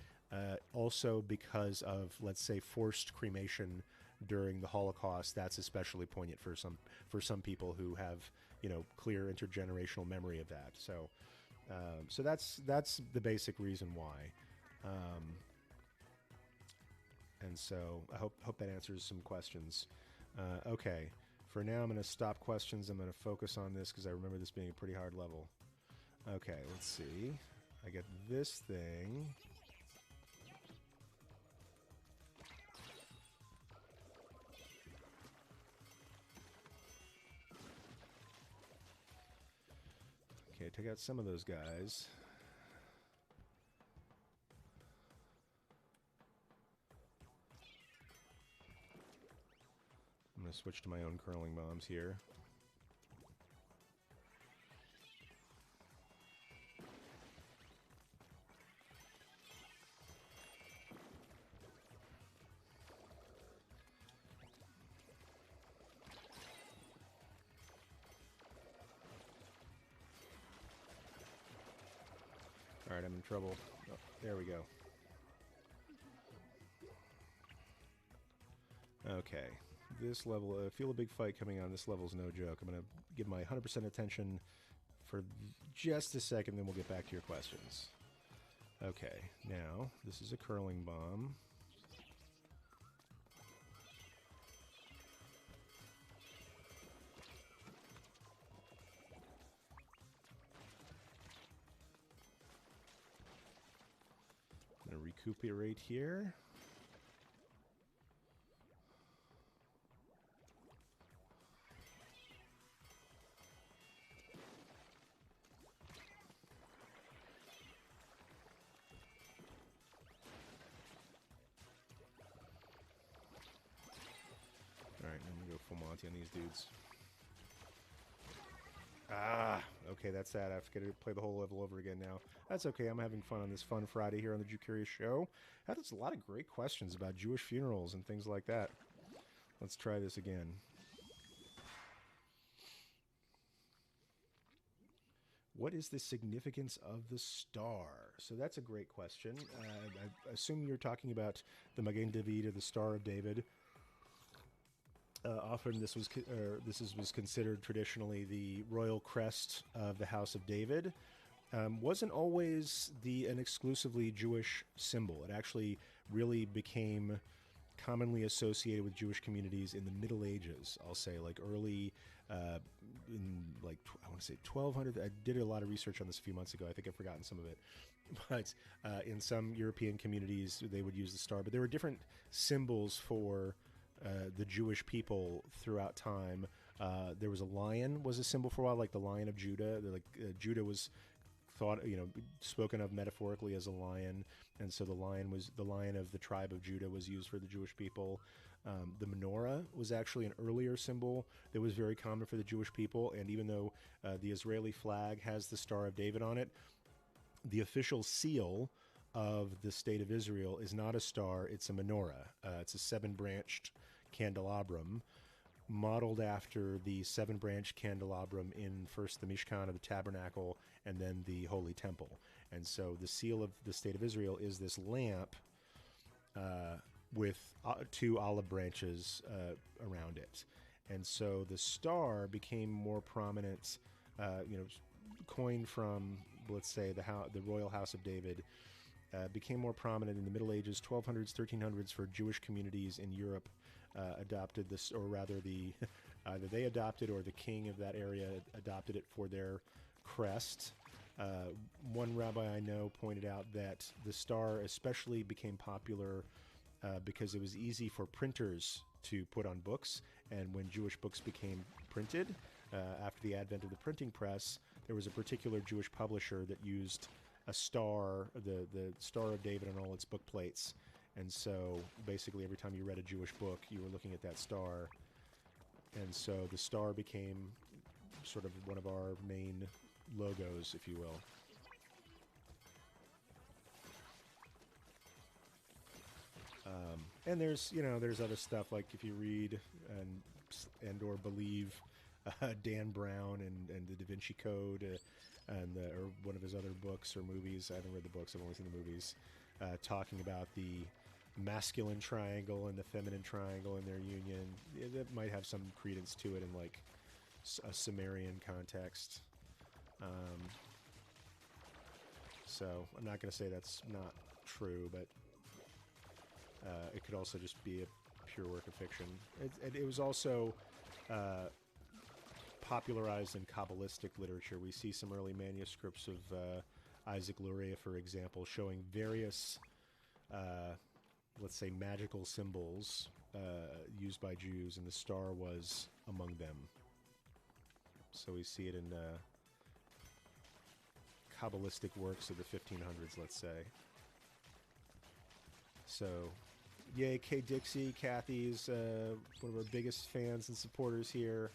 also because of, let's say, forced cremation during the Holocaust. That's especially poignant for some people who have, you know, clear intergenerational memory of that. So so that's the basic reason why. And so I hope that answers some questions. Okay, for now I'm going to stop questions. I'm going to focus on this because I remember this being a pretty hard level. Okay, let's see. I get this thing. Okay, take out some of those guys. I'm going to switch to my own curling bombs here. Alright, I'm in trouble. Oh, there we go. Okay. This level, feel a big fight coming on. This level's no joke. I'm going to give my 100% attention for just a second, then we'll get back to your questions. Okay, now, this is a curling bomb. I'm going to recuperate here. Alright, I'm going to go full Monty on these dudes. Ah, okay, that's sad. I have to play the whole level over again now. That's okay. I'm having fun on this fun Friday here on the Jew Curious Show. Had a lot of great questions about Jewish funerals and things like that. Let's try this again. What is the significance of the star? So that's a great question. I assume you're talking about the Magen David, or the Star of David. Often this was considered traditionally the royal crest of the House of David. Wasn't always an exclusively Jewish symbol. It actually really became commonly associated with Jewish communities in the Middle Ages. I'll say, like early, in like I want to say 1200. I did a lot of research on this a few months ago. I think I've forgotten some of it. But in some European communities, they would use the star. But there were different symbols for the Jewish people throughout time. There was a lion was a symbol for a while, like the Lion of Judah. Judah was thought, spoken of metaphorically as a lion, and so the lion of the tribe of Judah was used for the Jewish people. The menorah was actually an earlier symbol that was very common for the Jewish people, and even though the Israeli flag has the Star of David on it, the official seal of the state of Israel is not a star, it's a menorah. It's a 7-branched candelabrum, modeled after the 7-branched candelabrum in first the Mishkan, of the tabernacle, and then the Holy Temple. And so the seal of the state of Israel is this lamp with 2 olive branches around it. And so the star became more prominent, coined from, let's say, the royal House of David, became more prominent in the Middle Ages, 1200s, 1300s, for Jewish communities in Europe. Adopted this, or rather either they adopted or the king of that area adopted it for their crest. One rabbi I know pointed out that the star especially became popular because it was easy for printers to put on books, and when Jewish books became printed, after the advent of the printing press, there was a particular Jewish publisher that used a star, the Star of David, on all its book plates. And so basically every time you read a Jewish book, you were looking at that star. And so the star became sort of one of our main logos, if you will. And there's there's other stuff like if you read and or believe Dan Brown and the Da Vinci Code or one of his other books or movies. I haven't read the books. I've only seen the movies. Talking about the masculine triangle and the feminine triangle in their union. That might have some credence to it in like a Sumerian context. So I'm not going to say that's not true, but it could also just be a pure work of fiction. It was also popularized in Kabbalistic literature. We see some early manuscripts of Isaac Luria, for example, showing various, let's say, magical symbols used by Jews, and the star was among them. So we see it in Kabbalistic works of the 1500s, let's say. So, yay, Kay Dixie. Kathy's one of our biggest fans and supporters here.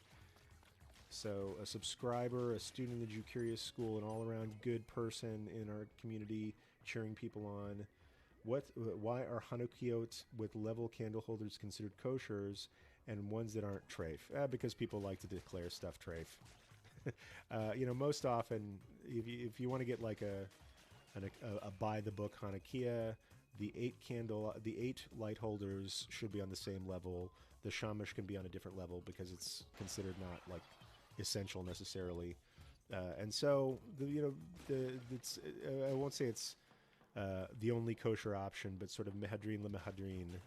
So, a subscriber, a student in the Jew Curious School, an all-around good person in our community, cheering people on. Why are Hanukkot with level candle holders considered koshers and ones that aren't treif? Because people like to declare stuff treif. Most often, if you want to get like a by the book Hanukkah, the 8 light holders should be on the same level. The shamash can be on a different level because it's considered not like essential necessarily. And so it's I won't say it's the only kosher option, but sort of mehadrin lemehadrin,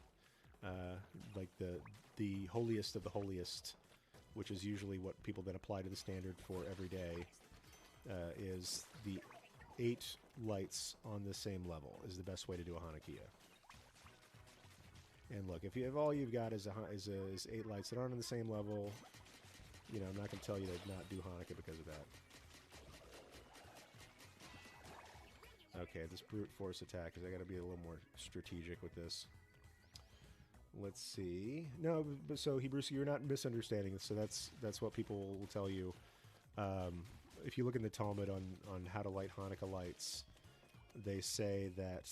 like the holiest of the holiest, which is usually what people then apply to the standard for every day, is the 8 lights on the same level is the best way to do a Hanukkah. And look, if all you've got is 8 lights that aren't on the same level, I'm not going to tell you to not do Hanukkah because of that. Okay, this brute force attack, because I got to be a little more strategic with this. Let's see. No, but so Hebrew, you're not misunderstanding. So that's what people will tell you. If you look in the Talmud on how to light Hanukkah lights, they say that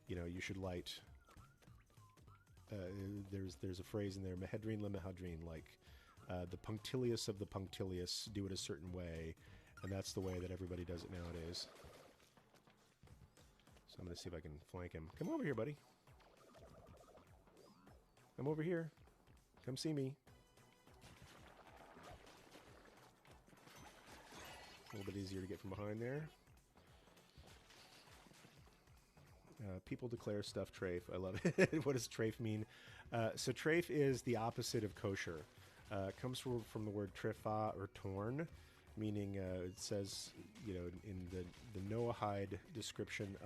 you should light. There's a phrase in there, mehadrin lemehadrin, like the punctilious of the punctilious do it a certain way, and that's the way that everybody does it nowadays. So I'm going to see if I can flank him. Come over here, buddy. Come over here. Come see me. A little bit easier to get from behind there. People declare stuff treif. I love it. What does treif mean? So treif is the opposite of kosher. It comes from the word trefa or torn, meaning it says, in the Noahide description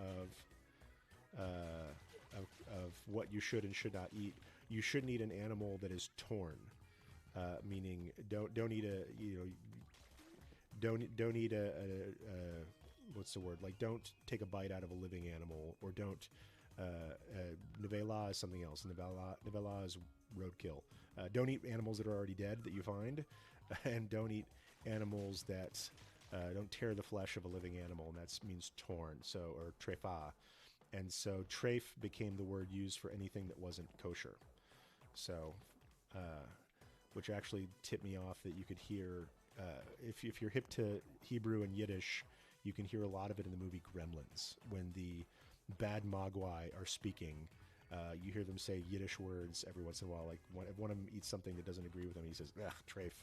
of what you should and should not eat. You shouldn't eat an animal that is torn, meaning don't eat what's the word? Like, don't take a bite out of a living animal, or don't. Nevela is something else. Nevela is roadkill. Don't eat animals that are already dead that you find, and don't eat animals that don't tear the flesh of a living animal, and that means torn. So, or trefa, and so treif became the word used for anything that wasn't kosher. So, which actually tipped me off that you could hear, if you're hip to Hebrew and Yiddish, you can hear a lot of it in the movie Gremlins. When the bad Mogwai are speaking, you hear them say Yiddish words every once in a while. Like if one of them eats something that doesn't agree with him, he says, "Ugh, treif."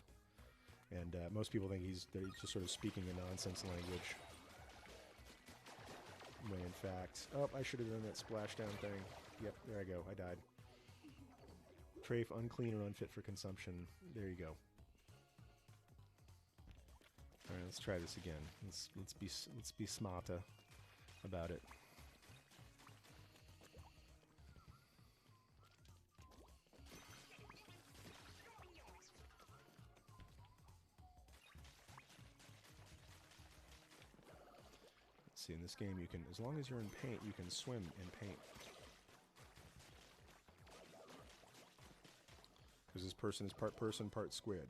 And most people think he's just sort of speaking a nonsense language. When in fact, I should have done that splashdown thing. Yep, there I go. I died. Treif, unclean or unfit for consumption. There you go. All right, let's try this again. Let's be smarter about it. Let's see, in this game you can, as long as you're in paint, you can swim in paint. Because this person is part person, part squid.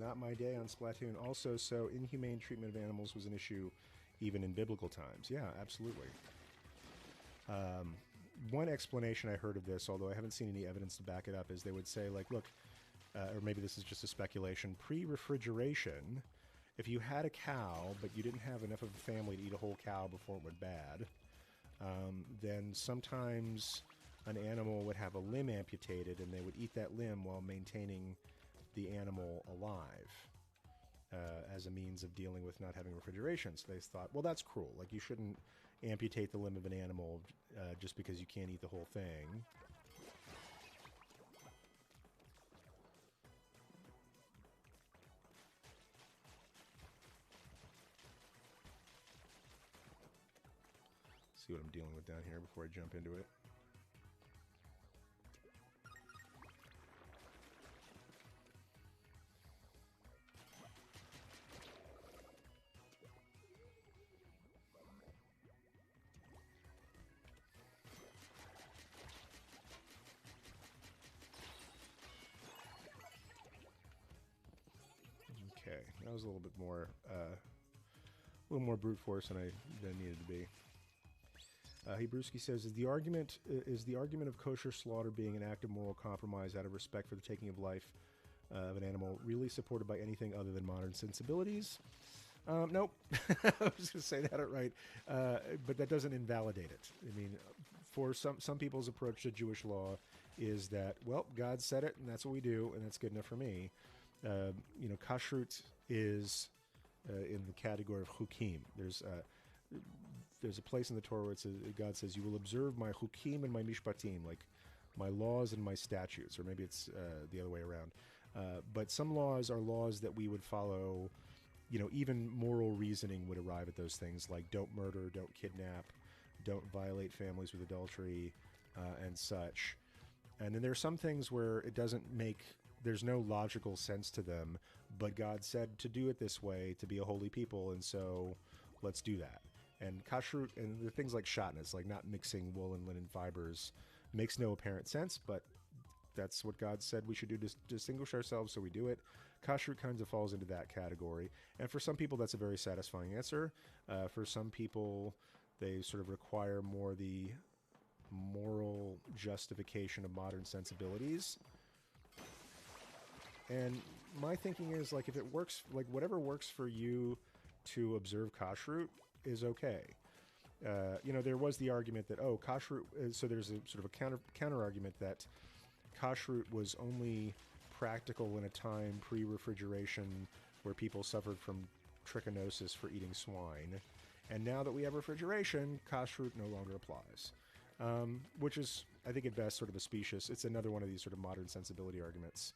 Not my day on Splatoon. Also, so inhumane treatment of animals was an issue even in biblical times. Yeah, absolutely. One explanation I heard of this, although I haven't seen any evidence to back it up, is they would say, like, look, or maybe this is just a speculation, pre-refrigeration, if you had a cow, but you didn't have enough of a family to eat a whole cow before it went bad, then sometimes an animal would have a limb amputated, and they would eat that limb while maintaining the animal alive as a means of dealing with not having refrigeration. So they thought, well, that's cruel. Like, you shouldn't amputate the limb of an animal just because you can't eat the whole thing. See what I'm dealing with down here before I jump into it. Okay, that was a little bit more, brute force than I needed to be. Hebruski says, is the argument of kosher slaughter being an act of moral compromise out of respect for the taking of life of an animal really supported by anything other than modern sensibilities? Nope. I was going to say that outright, but that doesn't invalidate it. I mean, for some people's approach to Jewish law is that, well, God said it, and that's what we do, and that's good enough for me. Kashrut is in the category of chukim. There's a place in the Torah where God says, you will observe my chukim and my mishpatim, like my laws and my statutes, or maybe it's the other way around. But some laws are laws that we would follow, even moral reasoning would arrive at those things, like don't murder, don't kidnap, don't violate families with adultery, and such. And then there are some things where there's no logical sense to them, but God said to do it this way, to be a holy people, and so let's do that. And kashrut, and the things like shatnez, like not mixing wool and linen fibers, makes no apparent sense, but that's what God said we should do to distinguish ourselves, so we do it. Kashrut kind of falls into that category. And for some people, that's a very satisfying answer. For some people, they sort of require more the moral justification of modern sensibilities. And my thinking is, like, if it works, like, whatever works for you to observe kashrut is okay. There was the argument that, kashrut, so there's a sort of a counter argument that kashrut was only practical in a time pre-refrigeration where people suffered from trichinosis for eating swine. And now that we have refrigeration, kashrut no longer applies. Which is, I think at best, sort of a specious. It's another one of these sort of modern sensibility arguments.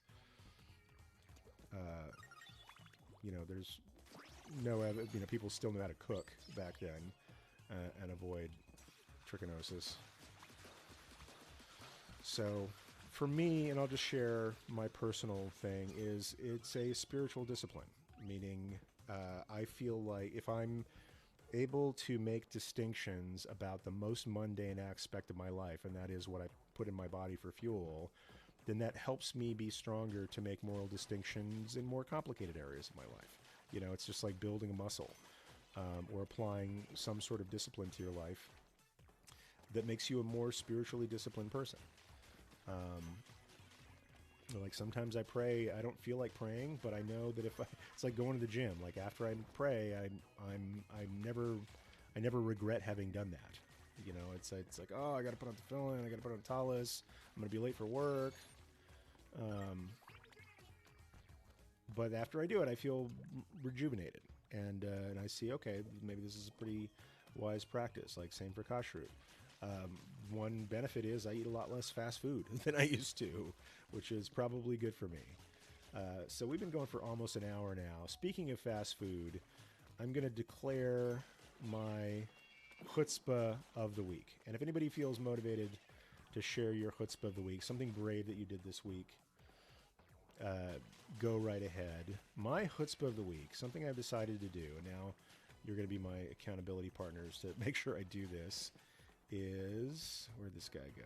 There's no evidence, people still knew how to cook back then and avoid trichinosis. So for me, and I'll just share my personal thing, is it's a spiritual discipline, meaning I feel like if I'm able to make distinctions about the most mundane aspect of my life, and that is what I put in my body for fuel, then that helps me be stronger to make moral distinctions in more complicated areas of my life. It's just like building a muscle or applying some sort of discipline to your life that makes you a more spiritually disciplined person. Like sometimes I pray, I don't feel like praying, but I know that it's like going to the gym. Like after I pray, I never regret having done that. It's like, oh, I got to put on tefillin, I got to put on talis, I'm going to be late for work. But after I do it, I feel rejuvenated, and I see, okay, maybe this is a pretty wise practice. Like same for kashrut. One benefit is I eat a lot less fast food than I used to, which is probably good for me. So we've been going for almost an hour now. Speaking of fast food, I'm going to declare my Chutzpah of the week. And if anybody feels motivated to share your Chutzpah of the week, something brave that you did this week, go right ahead. My Chutzpah of the week, something I've decided to do, and now you're going to be my accountability partners to make sure I do this, is, where'd this guy go?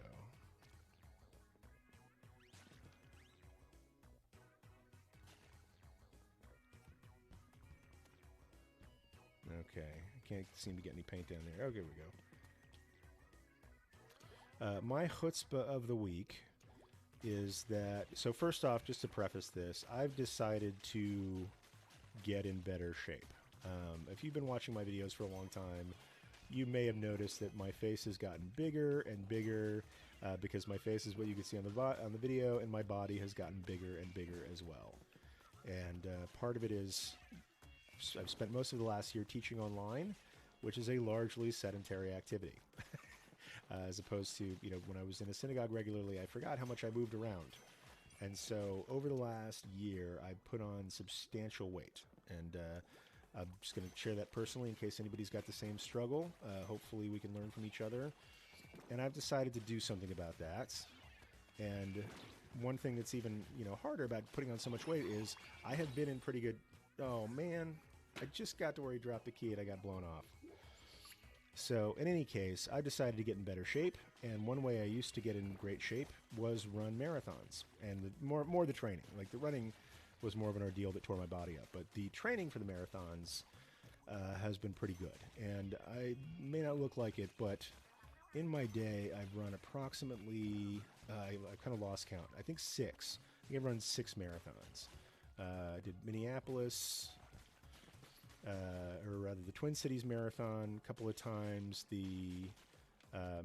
Okay, I can't seem to get any paint down there. Okay, we go. My chutzpah of the week is that... So first off, just to preface this, I've decided to get in better shape. If you've been watching my videos for a long time, you may have noticed that my face has gotten bigger and bigger because my face is what you can see on the video, and my body has gotten bigger and bigger as well. And part of it is I've spent most of the last year teaching online, which is a largely sedentary activity. As opposed to, you know, when I was in a synagogue regularly, I forgot how much I moved around. And so over the last year, I've put on substantial weight. And I'm just going to share that personally in case anybody's got the same struggle. Hopefully we can learn from each other. And I've decided to do something about that. And one thing that's even, you know, harder about putting on so much weight is I have been in pretty good... Oh, man. I just got to where he dropped the key and I got blown off. So, in any case, I decided to get in better shape, and one way I used to get in great shape was run marathons, and more the training. Like, the running was more of an ordeal that tore my body up, but the training for the marathons has been pretty good, and I may not look like it, but in my day, I've run approximately, I kind of lost count, I think 6. I think I've run 6 marathons. I did Minneapolis... or rather the Twin Cities Marathon a couple of times, the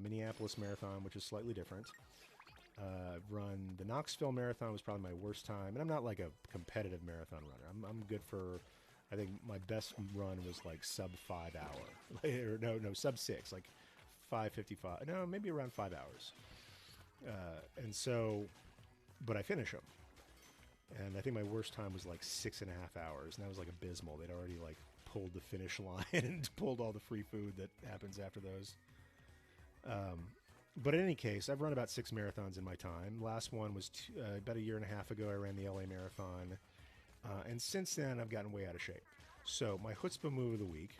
Minneapolis Marathon, which is slightly different. I've run the Knoxville Marathon, was probably my worst time, and I'm not like a competitive marathon runner. I'm good for, I think my best run was like sub 5 hour, or no, sub 6, like 5:55, no, maybe around 5 hours. And so, but I finish them. And I think my worst time was like 6.5 hours, and that was like abysmal. They'd already like pulled the finish line and pulled all the free food that happens after those. But in any case, I've run about 6 marathons in my time. Last one was about a year and a half ago. I ran the LA Marathon. And since then, I've gotten way out of shape. So my chutzpah move of the week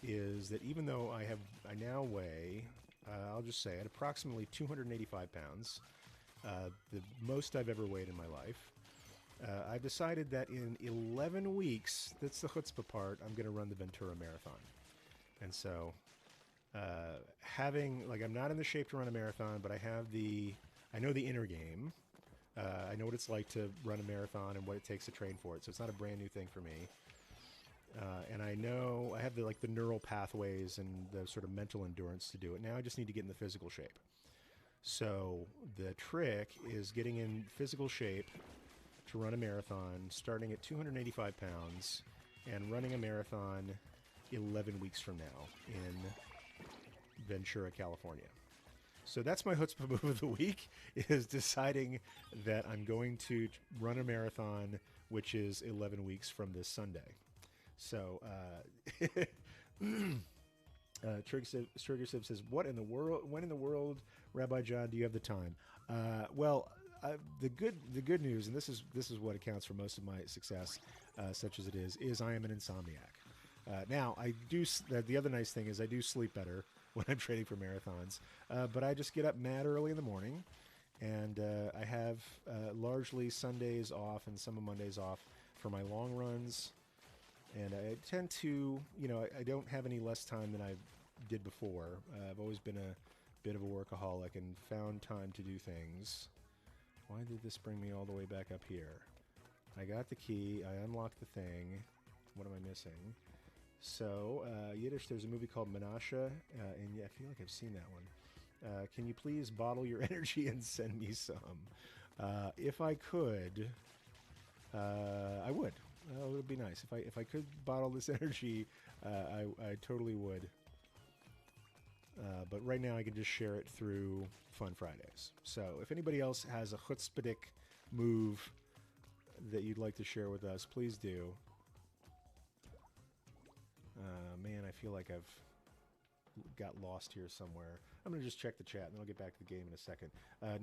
is that even though I now weigh, I'll just say, at approximately 285 pounds, the most I've ever weighed in my life, I've decided that in 11 weeks, that's the chutzpah part, I'm going to run the Ventura Marathon. And so, I'm not in the shape to run a marathon, but I know the inner game. I know what it's like to run a marathon and what it takes to train for it. So it's not a brand new thing for me. And I know I have the neural pathways and the sort of mental endurance to do it. Now I just need to get in the physical shape. So the trick is getting in physical shape to run a marathon, starting at 285 pounds and running a marathon 11 weeks from now in Ventura, California. So that's my chutzpah move of the week, is deciding that I'm going to run a marathon, which is 11 weeks from this Sunday. So, Trigger Sib says, when in the world, Rabbi John, do you have the time? The good news, and this is what accounts for most of my success, such as it is I am an insomniac. Now, I do. The other nice thing is I do sleep better when I'm training for marathons, but I just get up mad early in the morning, and I have largely Sundays off and some of Mondays off for my long runs, and I tend to, I don't have any less time than I did before. I've always been a bit of a workaholic and found time to do things. Why did this bring me all the way back up here? I got the key. I unlocked the thing. What am I missing? So, Yiddish, there's a movie called Menashe, and yeah, I feel like I've seen that one. Can you please bottle your energy and send me some? If I could, I would. It would be nice. If I could bottle this energy, I totally would. But right now I can just share it through Fun Fridays. So if anybody else has a chutzpahdik move that you'd like to share with us, please do. Man, I feel like I've got lost here somewhere. I'm going to just check the chat and then I'll get back to the game in a second.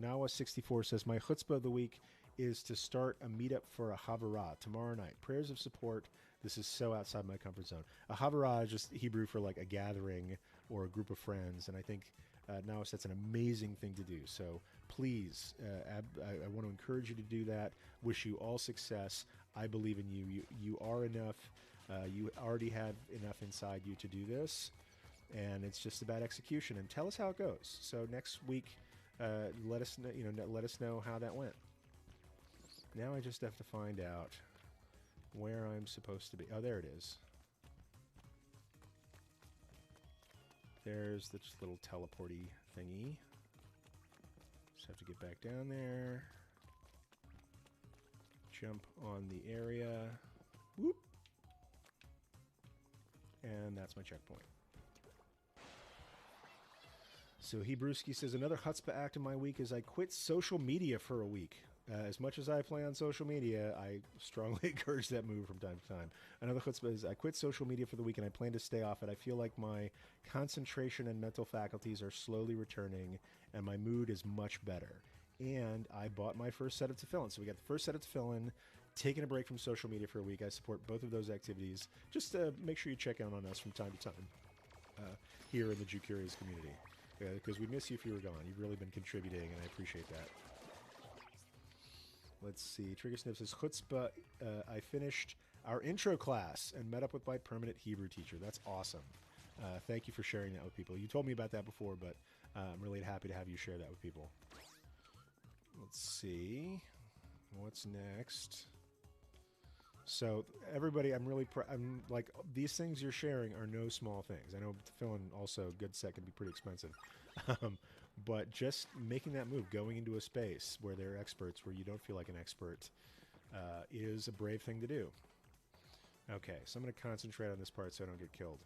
Nawa64 says, my chutzpah of the week is to start a meetup for a Havarah tomorrow night. Prayers of support. This is so outside my comfort zone. A Havarah is just Hebrew for like a gathering or a group of friends, and I think now that's an amazing thing to do. So please, I want to encourage you to do that. Wish you all success. I believe in you. You are enough. You already have enough inside you to do this, and it's just about execution. And tell us how it goes. So next week, let us know. Let us know how that went. Now I just have to find out where I'm supposed to be. Oh, there it is. There's this little teleporty thingy. Just have to get back down there. Jump on the area. Whoop. And that's my checkpoint. So Hebrewski says, another chutzpah act of my week is I quit social media for a week. As much as I play on social media, I strongly encourage that move from time to time. Another chutzpah is I quit social media for the week and I plan to stay off it. I feel like my concentration and mental faculties are slowly returning and my mood is much better. And I bought my first set of tefillin. So we got the first set of tefillin, taking a break from social media for a week. I support both of those activities. Just make sure you check out on us from time to time here in the Jew Curious community. Because we miss you if you were gone. You've really been contributing, and I appreciate that. Let's see. Trigger Snip says, Chutzpah, I finished our intro class and met up with my permanent Hebrew teacher. That's awesome. Thank you for sharing that with people. You told me about that before, but I'm really happy to have you share that with people. Let's see. What's next? So, everybody, I'm like, these things you're sharing are no small things. I know filling also a good set can be pretty expensive. But just making that move, going into a space where there are experts, where you don't feel like an expert, is a brave thing to do. Okay, so I'm going to concentrate on this part so I don't get killed.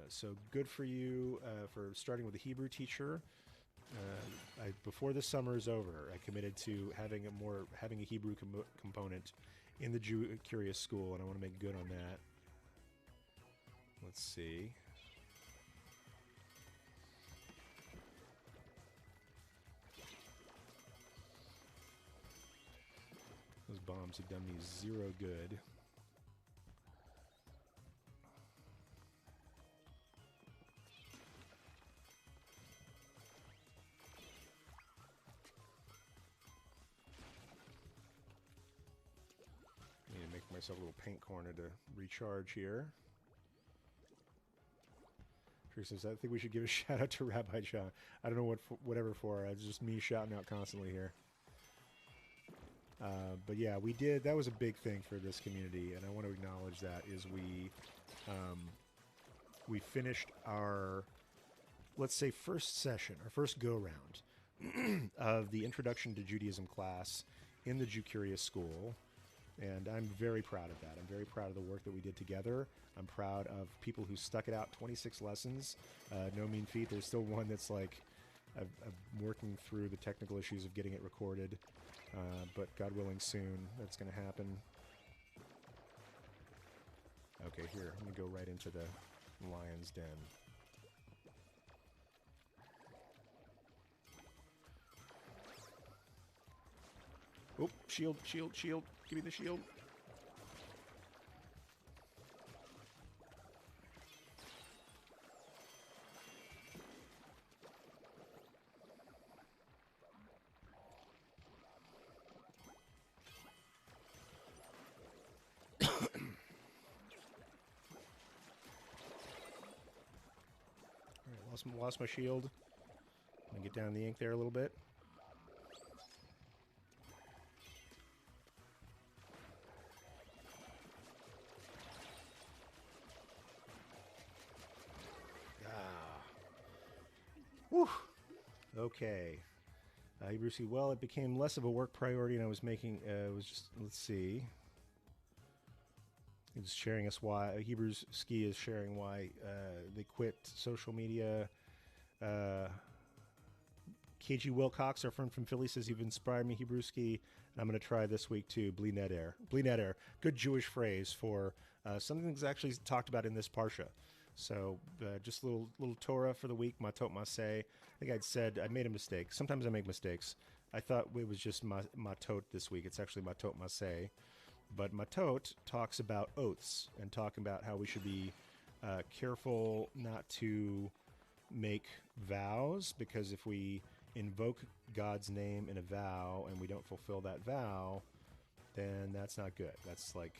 So good for you for starting with a Hebrew teacher. Before the summer is over, I committed to having a Hebrew component in the Jew Curious School, and I want to make good on that. Let's see. Those bombs have done me zero good. Myself a little paint corner to recharge here. Tree says, I think we should give a shout out to Rabbi John. I don't know whatever for. It's just me shouting out constantly here. But yeah, we did. That was a big thing for this community, and I want to acknowledge that. Is we finished our, let's say, first session, our first go round of the Introduction to Judaism class in the Jew Curious School. And I'm very proud of that. I'm very proud of the work that we did together. I'm proud of people who stuck it out. 26 lessons, no mean feat. There's still one that's like, I'm working through the technical issues of getting it recorded. But God willing, soon that's going to happen. Okay, here, I'm going to go right into the lion's den. Oh, shield, shield, shield. Give me the shield. Alright, lost my shield. I'm gonna get down the ink there a little bit. Whew. Okay. Brucey, well, it became less of a work priority, and I was making, let's see. He was sharing us why, Hebrews Ski is sharing why they quit social media. KG Wilcox, our friend from Philly, says, you've inspired me, Hebrew Ski, and I'm going to try this week too, Bli Neder. Bli Neder, good Jewish phrase for something that's actually talked about in this Parsha. So just a little Torah for the week, matot maseh. I think I'd said, I made a mistake. Sometimes I make mistakes. I thought it was just matot this week. It's actually matot maseh. But matot talks about oaths and talking about how we should be careful not to make vows, because if we invoke God's name in a vow and we don't fulfill that vow, then that's not good. That's like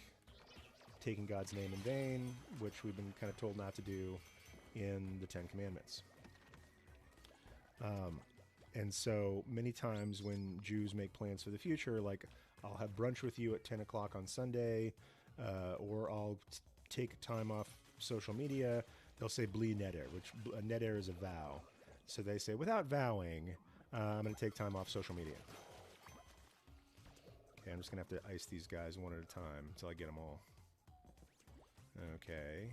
taking God's name in vain, which we've been kind of told not to do in the Ten Commandments. And so many times when Jews make plans for the future, like I'll have brunch with you at 10 o'clock on Sunday, or I'll take time off social media, they'll say bli neder, which a neder is a vow. So they say, without vowing, I'm going to take time off social media. Okay, I'm just going to have to ice these guys one at a time until I get them all. Okay.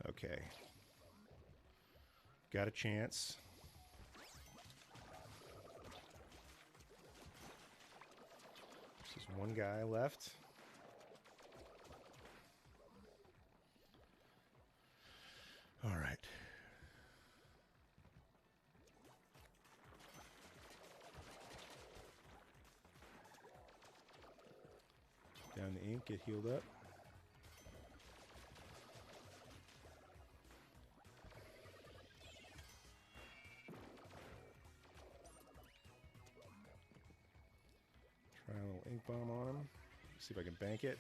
Okay. Got a chance. There's just one guy left. All right. Down the ink, get healed up. Try a little ink bomb on him. See if I can bank it.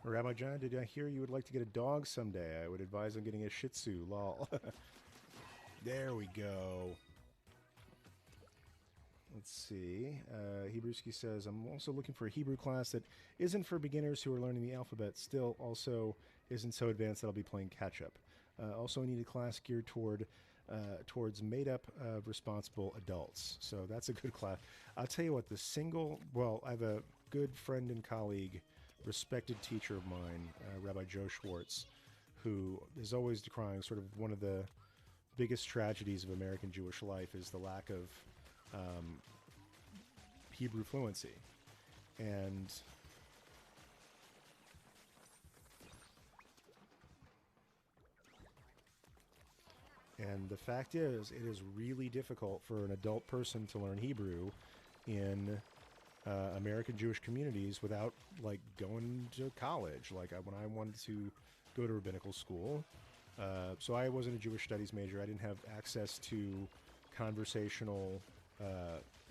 Rabbi John, did I hear you would like to get a dog someday? I would advise on getting a Shih Tzu, lol. There we go. Let's see. Hebrewski says, I'm also looking for a Hebrew class that isn't for beginners who are learning the alphabet, still also isn't so advanced that I'll be playing catch-up. Also, I need a class geared towards made-up, responsible adults. So that's a good class. I'll tell you what, I have a good friend and colleague, respected teacher of mine, Rabbi Joe Schwartz, who is always decrying sort of one of the biggest tragedies of American Jewish life is the lack of Hebrew fluency. And the fact is, it is really difficult for an adult person to learn Hebrew in American Jewish communities without like going to college. Like when I wanted to go to rabbinical school, so I wasn't a Jewish studies major. I didn't have access to conversational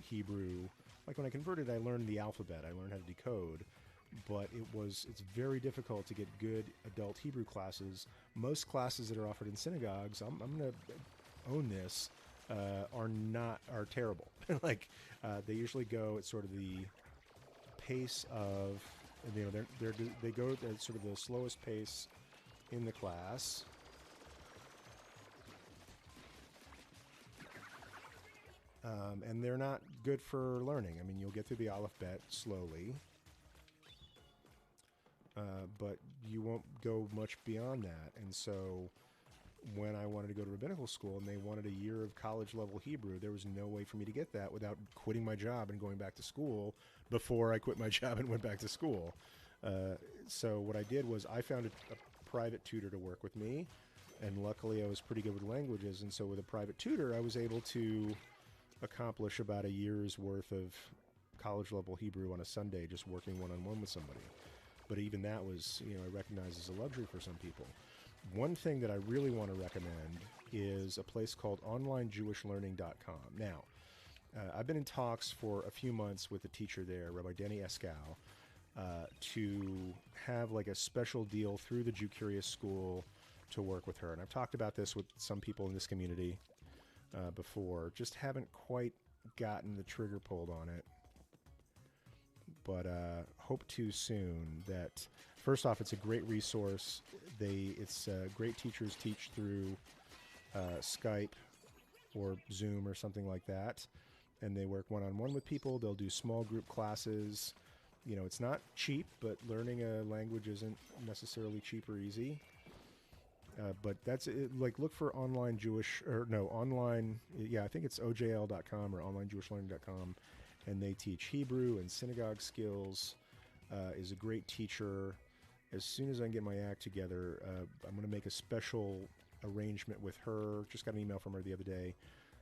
Hebrew. Like when I converted, I learned the alphabet. I learned how to decode, but it's very difficult to get good adult Hebrew classes. Most classes that are offered in synagogues, I'm going to own this, are terrible. Like they usually go at sort of the pace of, you know, they go at sort of the slowest pace in the class. And they're not good for learning. I mean, you'll get through the alphabet slowly, but you won't go much beyond that. And so when I wanted to go to rabbinical school and they wanted a year of college-level Hebrew, there was no way for me to get that without quitting my job and going back to school before I quit my job and went back to school. So what I did was I found a private tutor to work with me, and luckily I was pretty good with languages, and so with a private tutor I was able to accomplish about a year's worth of college level Hebrew on a Sunday just working one-on-one with somebody. But even that was, I recognize as a luxury for some people. One thing that I really want to recommend is a place called onlinejewishlearning.com. Now, I've been in talks for a few months with the teacher there, Rabbi Danny Eskow, to have like a special deal through the Jew Curious School to work with her. And I've talked about this with some people in this community before, just haven't quite gotten the trigger pulled on it. But hope to soon. That first off, it's a great resource. It's great teachers teach through Skype or Zoom or something like that, and they work one-on-one with people. They'll do small group classes. It's not cheap, but learning a language isn't necessarily cheap or easy. But that's it. Like, look for online Jewish, or no, online. Yeah, I think it's ojl.com or onlinejewishlearning.com. And they teach Hebrew and synagogue skills, is a great teacher. As soon as I can get my act together, I'm going to make a special arrangement with her. Just got an email from her the other day,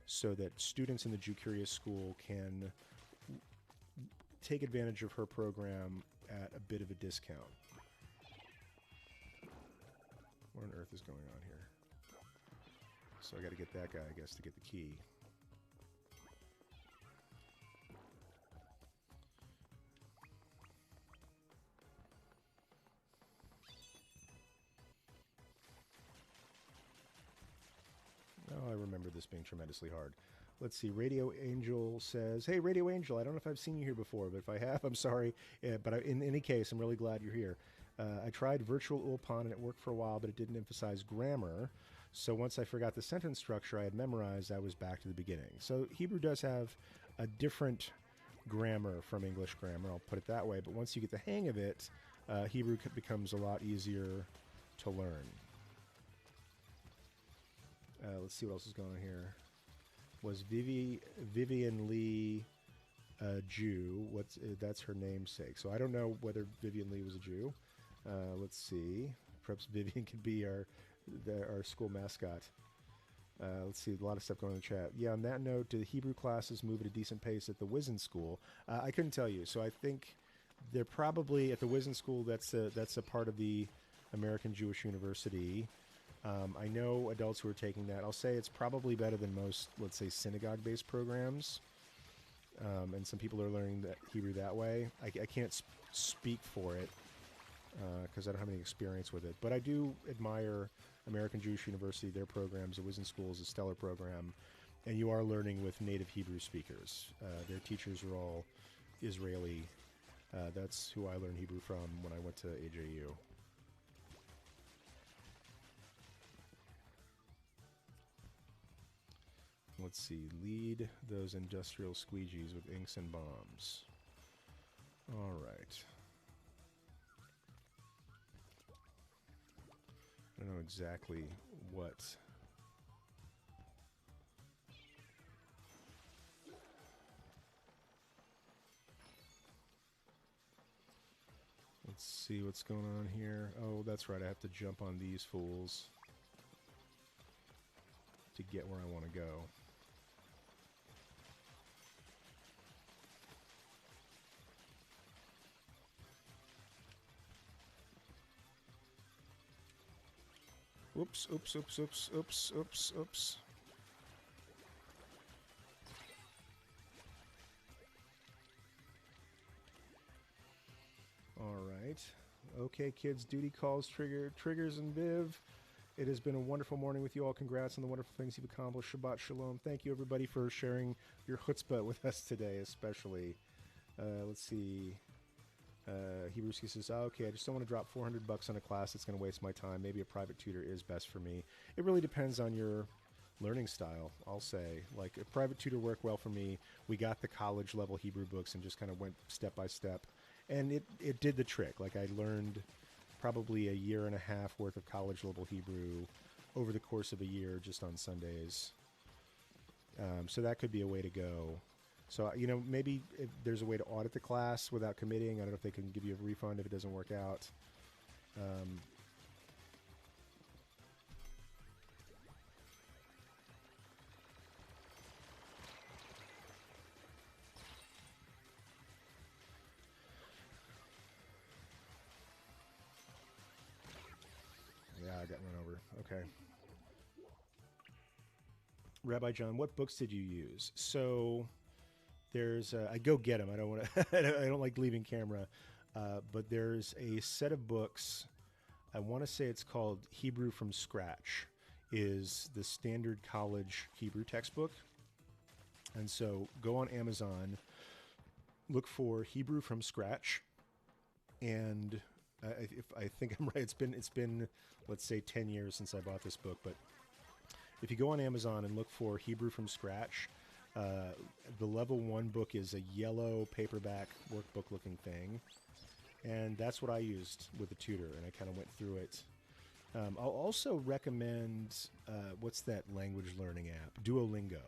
so that students in the Jew Curious School can take advantage of her program at a bit of a discount. What on earth is going on here? So I got to get that guy, I guess, to get the key. Oh, I remember this being tremendously hard. Let's see. Radio Angel says, "Hey, Radio Angel, I don't know if I've seen you here before, but if I have, I'm sorry. But in any case, I'm really glad you're here. I tried virtual Ulpan, and it worked for a while, but it didn't emphasize grammar. So once I forgot the sentence structure I had memorized, I was back to the beginning." So Hebrew does have a different grammar from English grammar, I'll put it that way. But once you get the hang of it, Hebrew becomes a lot easier to learn. Let's see what else is going on here. Was Vivian Lee a Jew? That's her namesake. So I don't know whether Vivian Lee was a Jew. Let's see. Perhaps Vivian could be our school mascot. Let's see, a lot of stuff going on in the chat. Yeah, on that note, do the Hebrew classes move at a decent pace at the Wizen School? I couldn't tell you. So I think they're probably at the Wizen School. That's a part of the American Jewish University. I know adults who are taking that. I'll say it's probably better than most, let's say, synagogue-based programs. And some people are learning Hebrew that way. I can't speak for it because I don't have any experience with it. But I do admire American Jewish University, their programs. The Wizen School is a stellar program. And you are learning with native Hebrew speakers. Their teachers are all Israeli. That's who I learned Hebrew from when I went to AJU. Let's see. Lead those industrial squeegees with inks and bombs. All right. I don't know exactly what. Let's see what's going on here. Oh, that's right. I have to jump on these fools to get where I want to go. Oops, oops, oops, oops, oops, oops, oops. All right. Okay, kids, duty calls, triggers, and Viv. It has been a wonderful morning with you all. Congrats on the wonderful things you've accomplished. Shabbat Shalom. Thank you, everybody, for sharing your chutzpah with us today, especially. Let's see. Hebrews says, okay, I just don't want to drop $400 on a class that's going to waste my time. Maybe a private tutor is best for me. It really depends on your learning style, I'll say. Like, a private tutor worked well for me. We got the college level Hebrew books and just kind of went step by step. And it did the trick. Like, I learned probably a year and a half worth of college level Hebrew over the course of a year just on Sundays. So that could be a way to go. So, maybe if there's a way to audit the class without committing. I don't know if they can give you a refund if it doesn't work out. Okay. Rabbi John, what books did you use? So there's I go get them. I don't want to. I don't like leaving camera, but there's a set of books. I want to say it's called Hebrew from Scratch. Is the standard college Hebrew textbook, and so go on Amazon, look for Hebrew from Scratch, and if I think I'm right, it's been let's say 10 years since I bought this book, but if you go on Amazon and look for Hebrew from Scratch, the level 1 book is a yellow paperback workbook looking thing, and that's what I used with the tutor, and I kind of went through it. I'll also recommend what's that language learning app? Duolingo,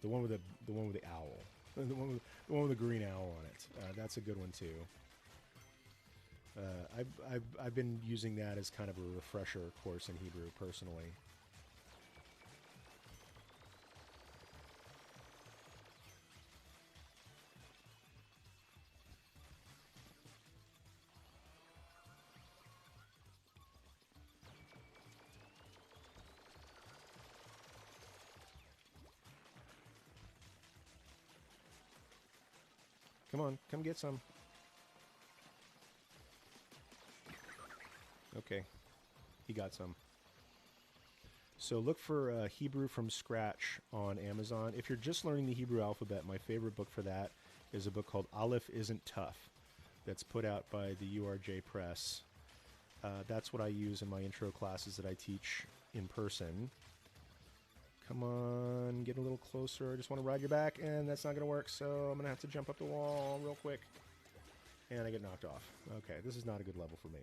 the one with the owl, the one with the green owl on it. That's a good one too. I've been using that as kind of a refresher course in Hebrew personally. Come on, come get some. Okay, he got some. So look for Hebrew from Scratch on Amazon. If you're just learning the Hebrew alphabet, my favorite book for that is a book called Aleph Isn't Tough that's put out by the URJ Press. That's what I use in my intro classes that I teach in person. Come on, get a little closer. I just want to ride your back, and that's not going to work, so I'm going to have to jump up the wall real quick. And I get knocked off. Okay, this is not a good level for me.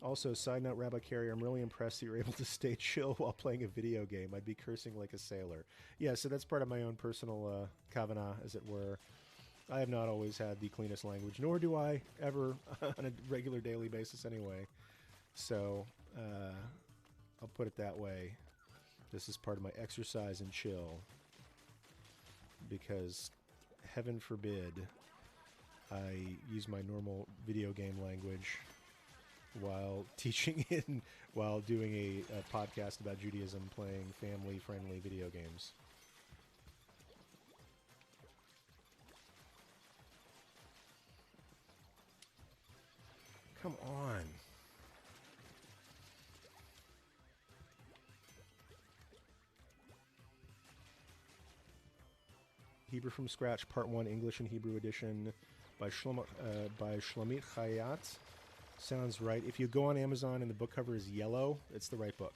Also, side note, Rabbi Carrier, I'm really impressed that you're able to stay chill while playing a video game. I'd be cursing like a sailor. Yeah, so that's part of my own personal kavanah, as it were. I have not always had the cleanest language, nor do I ever on a regular daily basis anyway. So, I'll put it that way. This is part of my exercise and chill, because heaven forbid I use my normal video game language while teaching while doing a podcast about Judaism, playing family-friendly video games. Come on. Hebrew from Scratch, Part 1, English and Hebrew edition by Shlomit Chayat. Sounds right. If you go on Amazon and the book cover is yellow, it's the right book.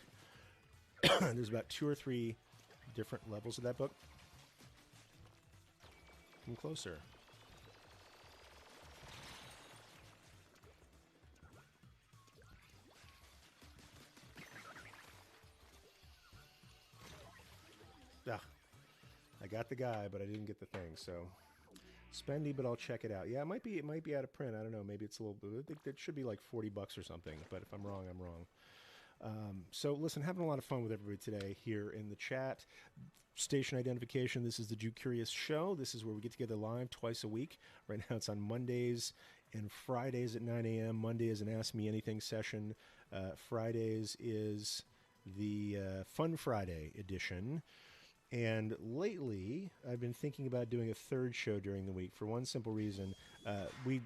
There's about 2 or 3 different levels of that book. Come closer. Ah, I got the guy, but I didn't get the thing, so spendy, but I'll check it out. Yeah, it might be out of print. I don't know. Maybe it's a little bit. I think it should be like $40 or something. But if I'm wrong, I'm wrong. So listen, having a lot of fun with everybody today here in the chat. Station identification. This is the Jew Curious Show. This is where we get together live twice a week. Right now it's on Mondays and Fridays at 9 a.m. Monday is an Ask Me Anything session. Fridays is the Fun Friday edition. And lately, I've been thinking about doing a third show during the week for one simple reason. We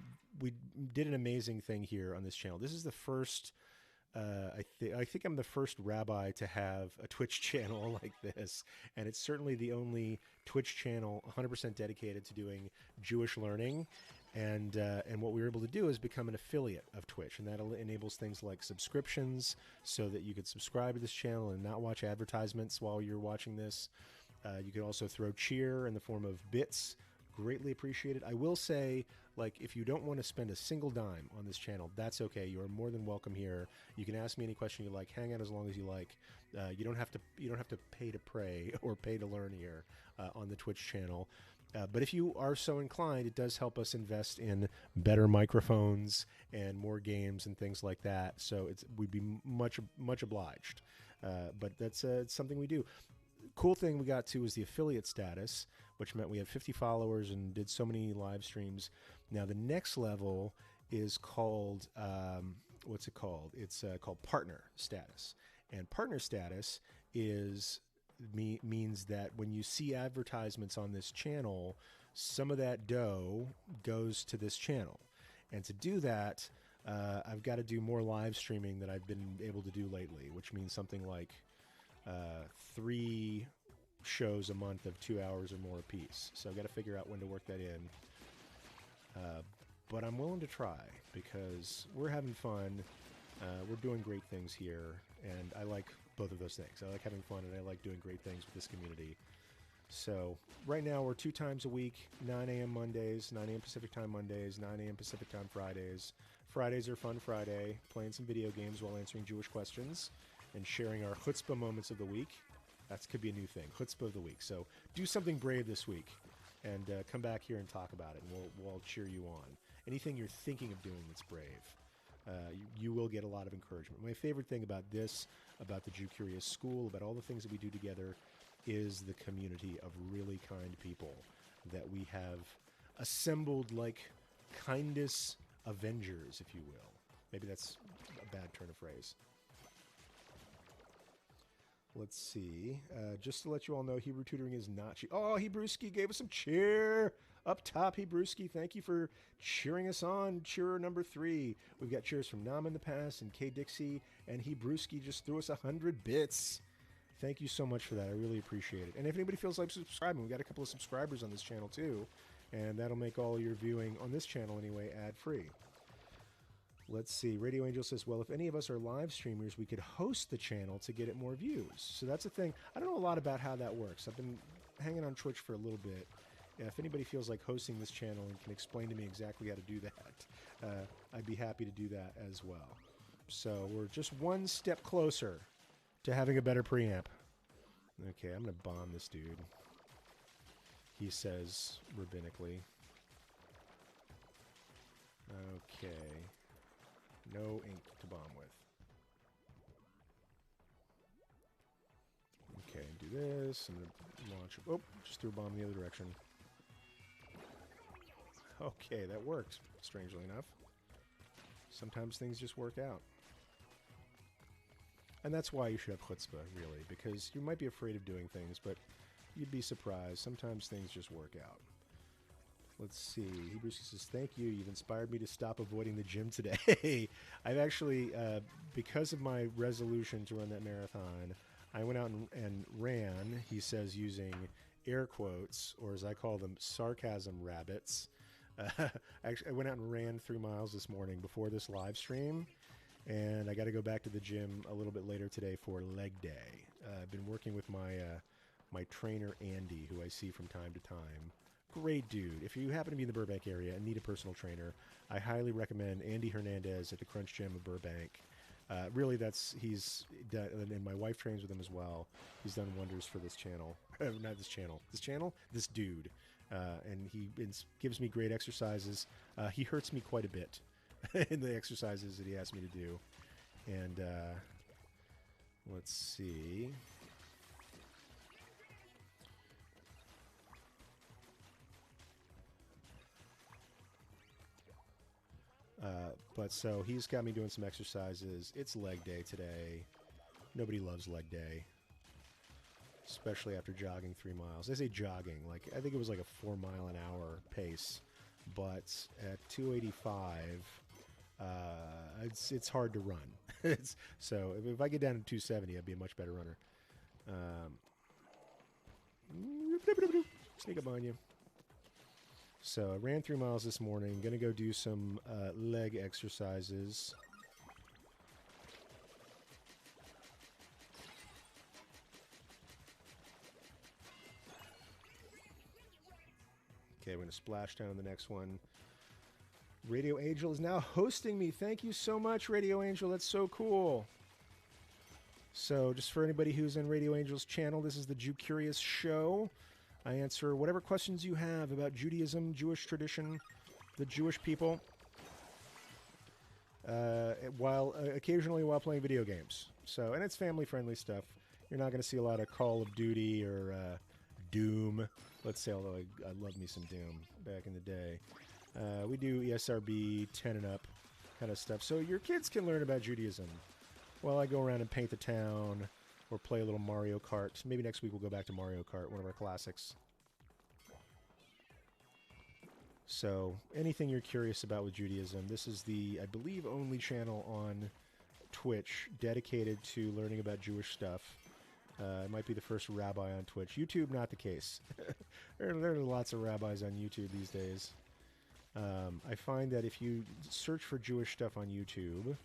did an amazing thing here on this channel. This is the first, I think I'm the first rabbi to have a Twitch channel like this. And it's certainly the only Twitch channel 100% dedicated to doing Jewish learning. And what we were able to do is become an affiliate of Twitch, and that enables things like subscriptions, so that you could subscribe to this channel and not watch advertisements while you're watching this. You can also throw cheer in the form of bits. Greatly appreciated. I will say, like, if you don't want to spend a single dime on this channel, that's okay. You are more than welcome here. You can ask me any question you like. Hang out as long as you like. You don't have to pay to pray or pay to learn here on the Twitch channel. But if you are so inclined, it does help us invest in better microphones and more games and things like that. So we'd be much obliged. But that's it's something we do. Cool thing we got to is the affiliate status, which meant we had 50 followers and did so many live streams. Now the next level is called what's it called? It's called partner status. And partner status means that when you see advertisements on this channel, some of that dough goes to this channel. And to do that, I've got to do more live streaming than I've been able to do lately, which means something like 3 shows a month of 2 hours or more apiece. So I've got to figure out when to work that in. But I'm willing to try because we're having fun. We're doing great things here, and I like both of those things. I like having fun, and I like doing great things with this community. So right now we're 2 times a week, 9 a.m. Mondays, 9 a.m. Pacific Time Mondays, 9 a.m. Pacific Time Fridays. Fridays are Fun Friday, playing some video games while answering Jewish questions and sharing our chutzpah moments of the week. That could be a new thing, chutzpah of the week. So do something brave this week and come back here and talk about it, and we'll cheer you on. Anything you're thinking of doing that's brave, you will get a lot of encouragement. My favorite thing about this, about the Jew Curious School, about all the things that we do together, is the community of really kind people that we have assembled like kindness avengers, if you will. Maybe that's a bad turn of phrase. Let's see. Just to let you all know, Hebrew tutoring is not cheap. Oh, Hebrewski gave us some cheer up top. Hebrewski, thank you for cheering us on. Cheerer number 3. We've got cheers from Nam in the past and K Dixie, and Hebrewski just threw us 100 bits. Thank you so much for that. I really appreciate it. And if anybody feels like subscribing, we've got a couple of subscribers on this channel too, and that'll make all your viewing on this channel anyway ad-free. Let's see. Radio Angel says, well, if any of us are live streamers, we could host the channel to get it more views. So that's a thing. I don't know a lot about how that works. I've been hanging on Twitch for a little bit. If anybody feels like hosting this channel and can explain to me exactly how to do that, I'd be happy to do that as well. So we're just one step closer to having a better preamp. Okay, I'm going to bomb this dude. He says rabbinically. Okay. No ink to bomb with. Okay, do this. I'm going to launch... Oh, just threw a bomb in the other direction. Okay, that worked, strangely enough. Sometimes things just work out. And that's why you should have chutzpah, really, because you might be afraid of doing things, but you'd be surprised. Sometimes things just work out. Let's see. Hebrews says, thank you. You've inspired me to stop avoiding the gym today. I've actually, because of my resolution to run that marathon, I went out and ran, he says, using air quotes, or as I call them, sarcasm rabbits. Actually, I went out and ran 3 miles this morning before this live stream. And I got to go back to the gym a little bit later today for leg day. I've been working with my trainer, Andy, who I see from time to time. Great dude. If you happen to be in the Burbank area and need a personal trainer, I highly recommend Andy Hernandez at the Crunch Gym of Burbank. Really, he's done, and my wife trains with him as well. He's done wonders for this channel. Not this channel. This channel? This dude. And he gives me great exercises. He hurts me quite a bit in the exercises that he asked me to do. And let's see. But so he's got me doing some exercises. It's leg day today. Nobody loves leg day, especially after jogging 3 miles. I say jogging, like I think it was like a 4 mile an hour pace, but at 285, it's hard to run. So if I get down to 270, I'd be a much better runner. Sneak up on you. So I ran 3 miles this morning. Going to go do some leg exercises. Okay, we're going to splash down the next one. Radio Angel is now hosting me. Thank you so much, Radio Angel. That's so cool. So just for anybody who's in Radio Angel's channel, this is the Jew Curious Show. I answer whatever questions you have about Judaism, Jewish tradition, the Jewish people, occasionally while playing video games. So, and it's family-friendly stuff. You're not going to see a lot of Call of Duty or Doom. Let's say, although I love me some Doom back in the day. We do ESRB 10 and up kind of stuff. So your kids can learn about Judaism while I go around and paint the town or play a little Mario Kart. Maybe next week we'll go back to Mario Kart, one of our classics. So, anything you're curious about with Judaism, this is the, I believe, only channel on Twitch dedicated to learning about Jewish stuff. It might be the first rabbi on Twitch. YouTube, not the case. there are lots of rabbis on YouTube these days. I find that if you search for Jewish stuff on YouTube,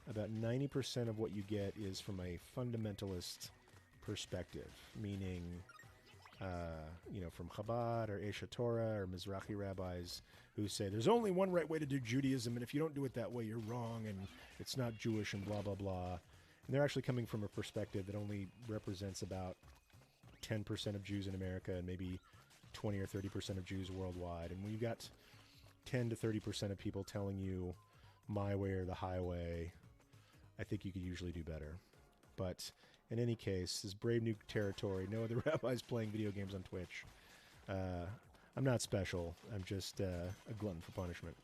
about 90% of what you get is from a fundamentalist perspective, meaning, from Chabad or Esha Torah or Mizrahi rabbis who say there's only one right way to do Judaism, and if you don't do it that way, you're wrong, and it's not Jewish, and blah, blah, blah. And they're actually coming from a perspective that only represents about 10% of Jews in America and maybe 20 or 30% of Jews worldwide. And when you've got 10 to 30% of people telling you my way or the highway, I think you could usually do better. But in any case, this brave new territory, no other rabbis playing video games on Twitch. I'm not special. I'm just a glutton for punishment.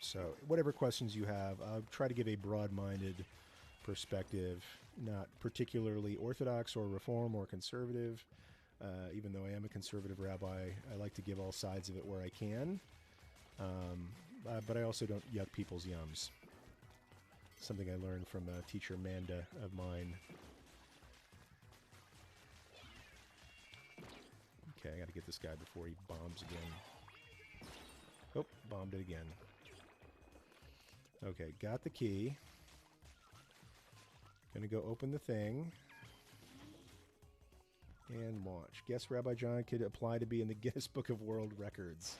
So whatever questions you have, I'll try to give a broad-minded perspective, not particularly orthodox or reform or conservative. Even though I am a conservative rabbi, I like to give all sides of it where I can. But I also don't yuck people's yums. Something I learned from a teacher, Manda, of mine. Okay, I gotta get this guy before he bombs again. Oh, bombed it again. Okay, got the key. Gonna go open the thing. And launch. Guess Rabbi John could apply to be in the Guinness Book of World Records.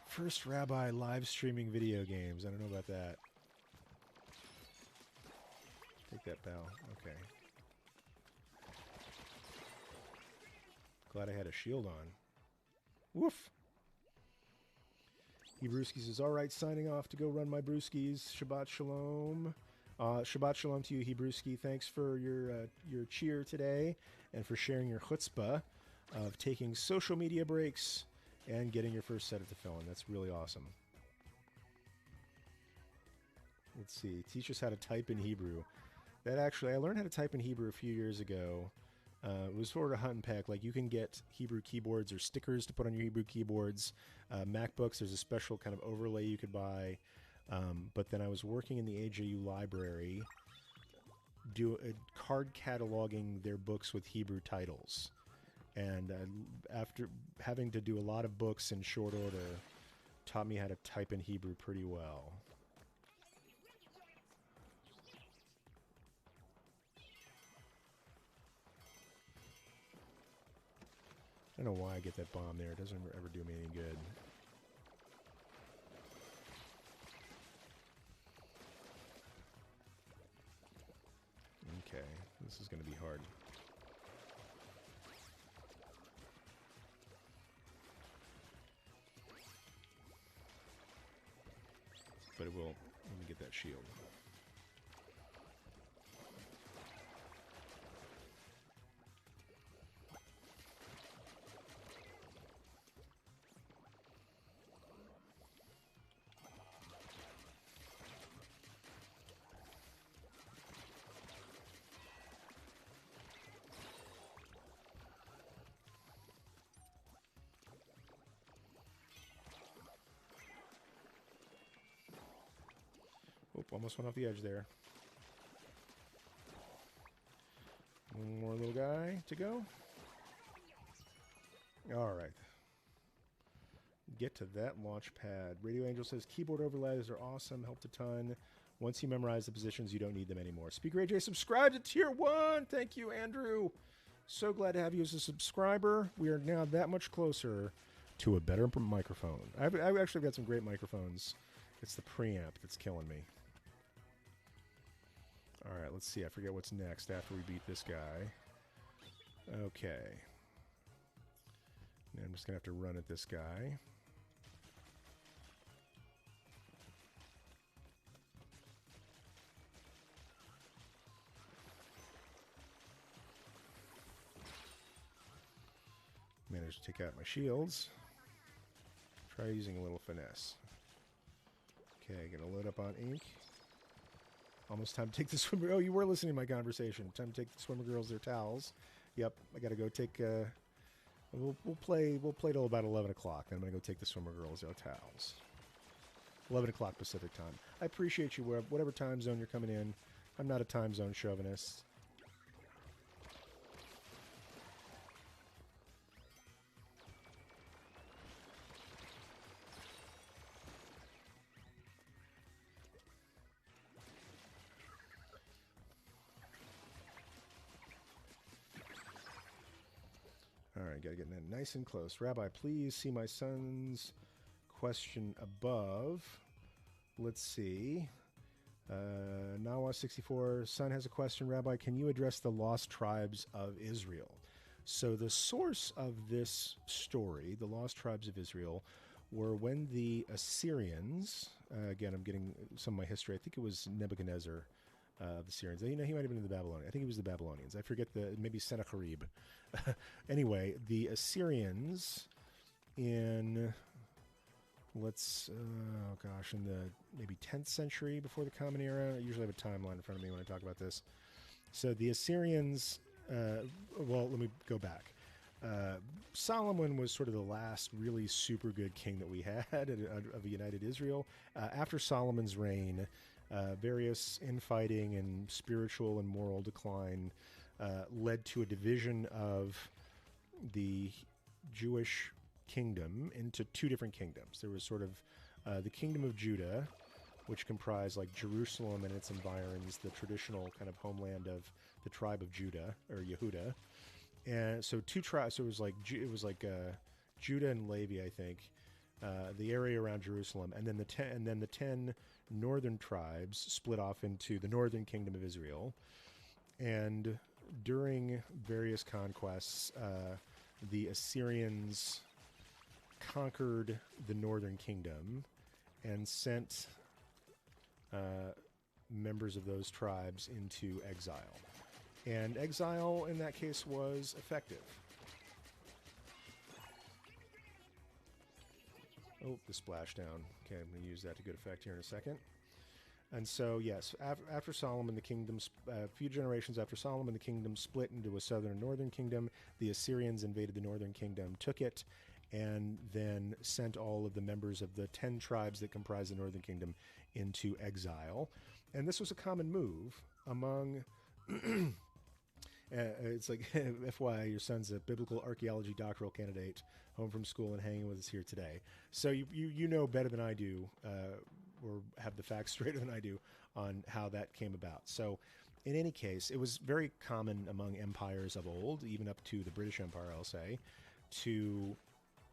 First rabbi live streaming video games. I don't know about that. Take that, pal. Okay. Glad I had a shield on. Woof! Hebrewskis is alright, signing off to go run my brewskis. Shabbat shalom. Shabbat shalom to you, Hebrewski. Thanks for your cheer today and for sharing your chutzpah of taking social media breaks and getting your first set at the felon. That's really awesome. Let's see. Teach us how to type in Hebrew. That actually, I learned how to type in Hebrew a few years ago. It was sort of hunt and peck. Like, you can get Hebrew keyboards or stickers to put on your Hebrew keyboards. MacBooks, there's a special kind of overlay you could buy. But then I was working in the AJU library, card cataloging their books with Hebrew titles. And after having to do a lot of books in short order, taught me how to type in Hebrew pretty well. I don't know why I get that bomb there. It doesn't ever do me any good. Okay, this is going to be hard. But it will. Let me get that shield. Oop, almost went off the edge there. One more little guy to go. All right. Get to that launch pad. Radio Angel says keyboard overlays are awesome, helped a ton. Once you memorize the positions, you don't need them anymore. Speaker AJ, subscribe to Tier 1. Thank you, Andrew. So glad to have you as a subscriber. We are now that much closer to a better microphone. I've actually got some great microphones. It's the preamp that's killing me. All right, let's see. I forget what's next after we beat this guy. Okay. Now I'm just going to have to run at this guy. Managed to take out my shields. Try using a little finesse. Okay, gonna load up on ink. Almost time to take the swimmer. Oh, you were listening to my conversation. Time to take the swimmer girls their towels. Yep, I gotta go take. We'll play till about 11 o'clock. Then I'm gonna go take the swimmer girls their towels. 11 o'clock Pacific time. I appreciate you, whatever time zone you're coming in. I'm not a time zone chauvinist. All right, gotta get nice and close. Rabbi, please see my son's question above. Let's see. Nawa64, son has a question. Rabbi, can you address the lost tribes of Israel? So the source of this story, the lost tribes of Israel, were when the Assyrians, again, I'm getting some of my history. I think it was Nebuchadnezzar of the Syrians. You know, he might have been in the Babylonians. I think it was the Babylonians. I forget maybe Sennacherib. Anyway, the Assyrians in, in the maybe 10th century before the Common Era. I usually have a timeline in front of me when I talk about this. So the Assyrians, well, let me go back. Solomon was sort of the last really super good king that we had of a united Israel. After Solomon's reign, various infighting and spiritual and moral decline led to a division of the Jewish kingdom into two different kingdoms. There was sort of the kingdom of Judah, which comprised like Jerusalem and its environs, the traditional kind of homeland of the tribe of Judah or Yehuda. And so two tribes. So it was like Judah and Levi, I think, the area around Jerusalem, and then the 10 northern tribes split off into the northern kingdom of Israel. And during various conquests, the Assyrians conquered the northern kingdom and sent members of those tribes into exile. And exile, in that case, was effective. Oh, the splashdown. Okay, I'm going to use that to good effect here in a second. And so, yes, after Solomon, the kingdom, a few generations after Solomon, the kingdom split into a southern and northern kingdom. The Assyrians invaded the northern kingdom, took it, and then sent all of the members of the 10 tribes that comprise the northern kingdom into exile. And this was a common move among... it's like, FYI, your son's a biblical archaeology doctoral candidate, home from school and hanging with us here today. So you know better than I do, or have the facts straighter than I do on how that came about. So in any case, it was very common among empires of old, even up to the British Empire, I'll say, to,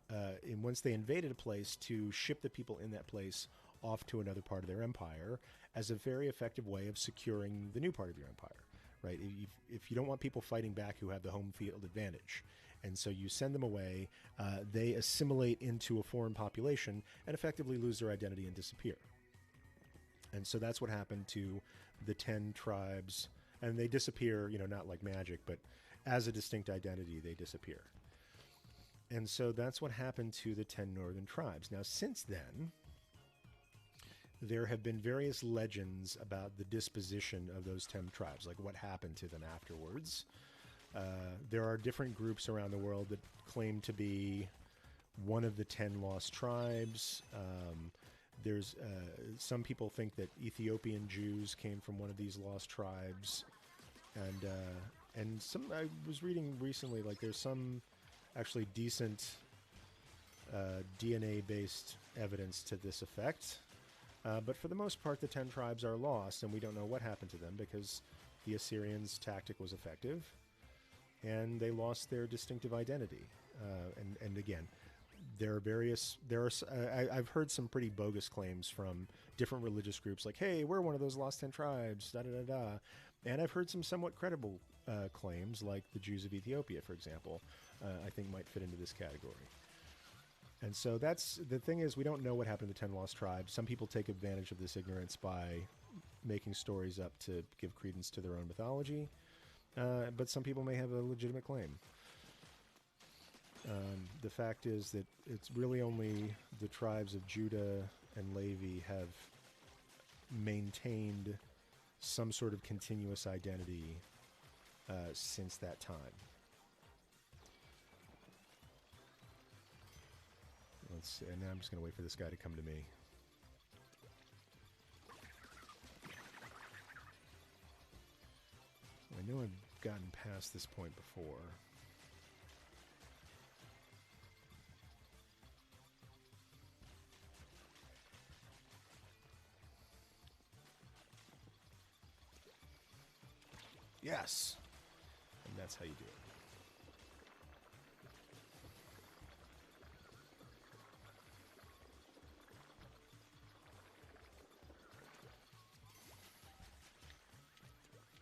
and once they invaded a place, to ship the people in that place off to another part of their empire as a very effective way of securing the new part of your empire. Right, if you don't want people fighting back who have the home field advantage, and so you send them away, they assimilate into a foreign population and effectively lose their identity and disappear. And so that's what happened to the 10 tribes, and they disappear, not like magic, but as a distinct identity, they disappear. And so that's what happened to the 10 northern tribes. Now, since then, there have been various legends about the disposition of those 10 tribes, like what happened to them afterwards. There are different groups around the world that claim to be one of the 10 lost tribes. There's some people think that Ethiopian Jews came from one of these lost tribes, and some I was reading recently, like there's some actually decent DNA-based evidence to this effect. But for the most part, the 10 tribes are lost, and we don't know what happened to them because the Assyrians' tactic was effective, and they lost their distinctive identity. And again, I've heard some pretty bogus claims from different religious groups, like, "Hey, we're one of those lost 10 tribes." Da da da da. And I've heard some somewhat credible claims, like the Jews of Ethiopia, for example. I think might fit into this category. And so that's the thing is, we don't know what happened to the 10 lost tribes. Some people take advantage of this ignorance by making stories up to give credence to their own mythology. But some people may have a legitimate claim. The fact is that it's really only the tribes of Judah and Levi have maintained some sort of continuous identity since that time. Let's see, and now I'm just going to wait for this guy to come to me. I know I've gotten past this point before. Yes! And that's how you do it.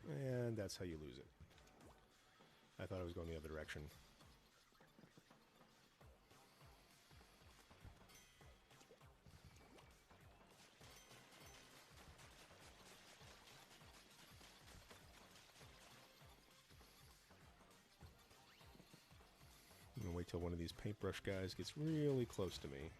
And that's how you lose it. I thought I was going the other direction. I'm going to wait till one of these paintbrush guys gets really close to me.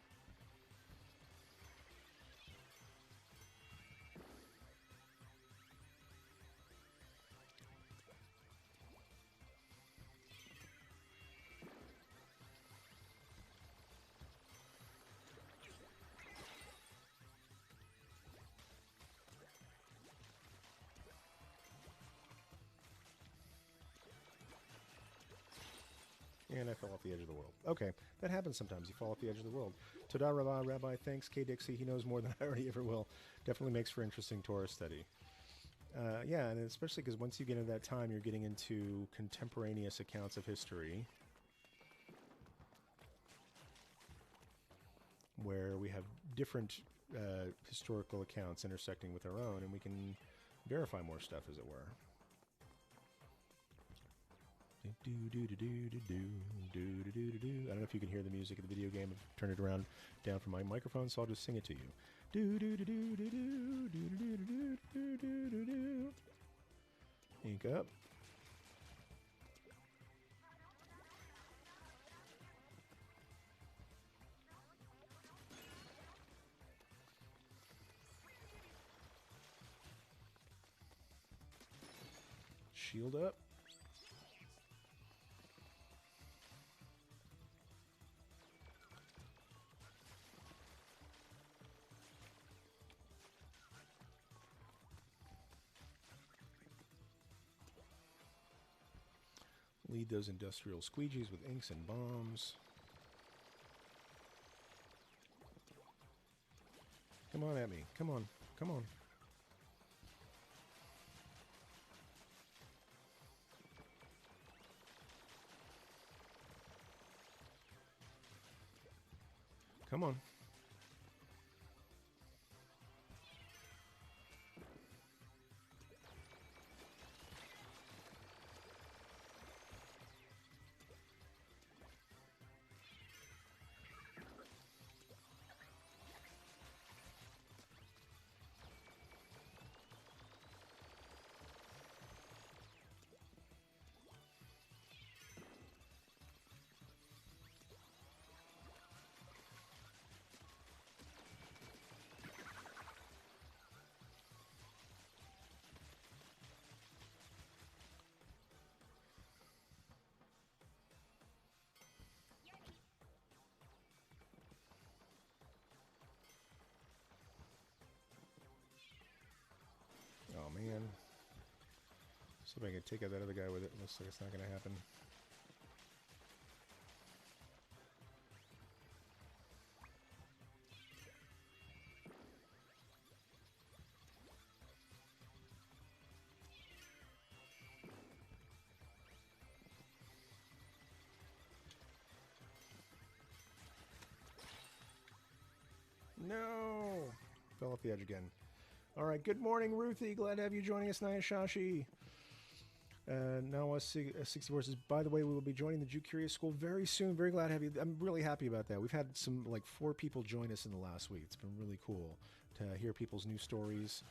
And I fell off the edge of the world. Okay, that happens sometimes. You fall off the edge of the world. Toda Rabbi, Rabbi, thanks. K. Dixie, he knows more than I already ever will. Definitely makes for interesting Torah study. Yeah, and especially because once you get into that time, you're getting into contemporaneous accounts of history, where we have different historical accounts intersecting with our own, and we can verify more stuff, as it were. I don't know if you can hear the music of the video game. I've turned it around down from my microphone, so I'll just sing it to you. Ink up. Shield up. Lead those industrial squeegees with inks and bombs. Come on at me. Come on. Come on. Come on. Oh man. See if I can take out that other guy with it. Looks like it's not going to happen. No! Fell off the edge again. All right, good morning, Ruthie. Glad to have you joining us, Naya Shashi. Now 64 says, by the way, we will be joining the Jew Curious School very soon. Very glad to have you. I'm really happy about that. We've had some, like 4 people join us in the last week. It's been really cool to hear people's new stories.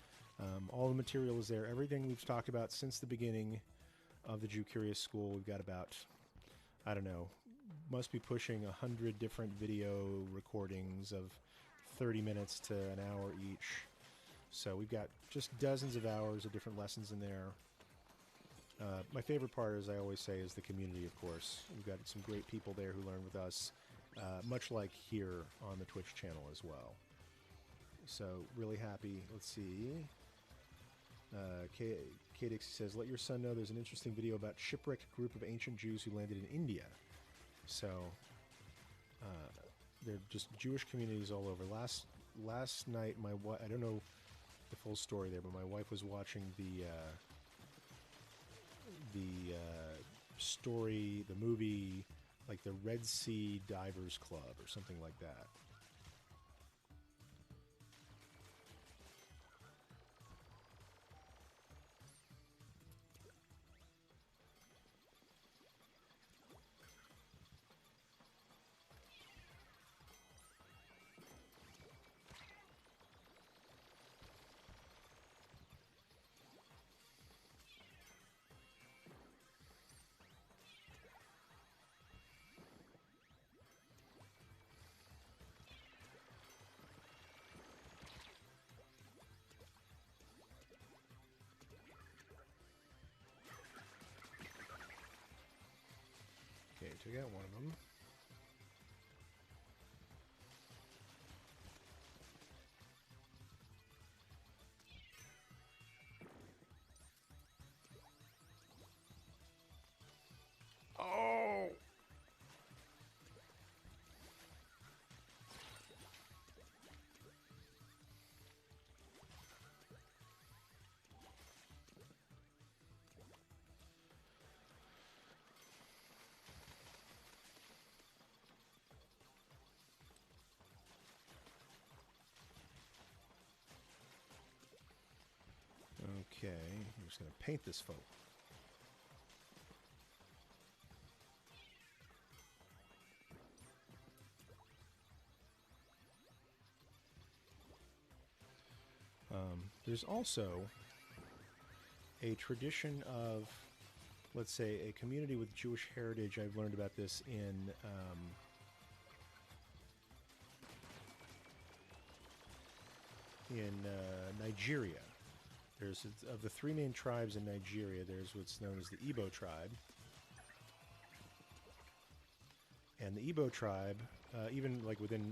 All the material is there. Everything we've talked about since the beginning of the Jew Curious School. We've got about, I don't know, must be pushing 100 different video recordings of 30 minutes to an hour each. So we've got just dozens of hours of different lessons in there. My favorite part, as I always say, is the community, of course. We've got some great people there who learn with us, much like here on the Twitch channel as well. So really happy. Let's see. Kadix says, let your son know there's an interesting video about shipwrecked group of ancient Jews who landed in India. So they're just Jewish communities all over. Last night, my wife, I don't know the full story there, but my wife was watching the story, the movie, like the Red Sea Divers Club or something like that. Okay, took out one of them. Oh! Okay, I'm just going to paint this folk. There's also a tradition of, let's say, a community with Jewish heritage. I've learned about this in Nigeria. There's, of the three main tribes in Nigeria, there's what's known as the Igbo tribe. And the Igbo tribe, even like within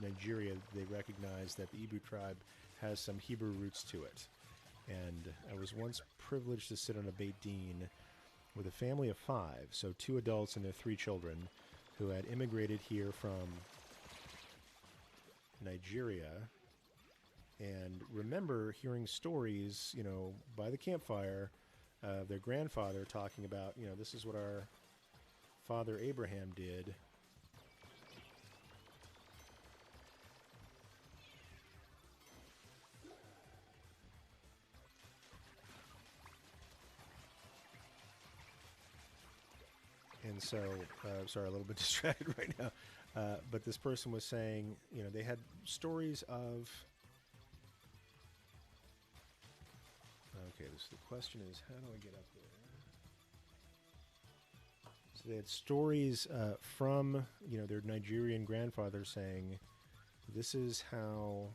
Nigeria, they recognize that the Igbo tribe has some Hebrew roots to it. And I was once privileged to sit on a Beit Din with a family of 5, so 2 adults and their 3 children, who had immigrated here from Nigeria. And remember hearing stories, you know, by the campfire, their grandfather talking about, you know, this is what our father Abraham did. And so, sorry, a little bit distracted right now, but this person was saying, you know, they had stories of... Okay, so the question is, how do I get up there? So they had stories from, you know, their Nigerian grandfather saying, this is how,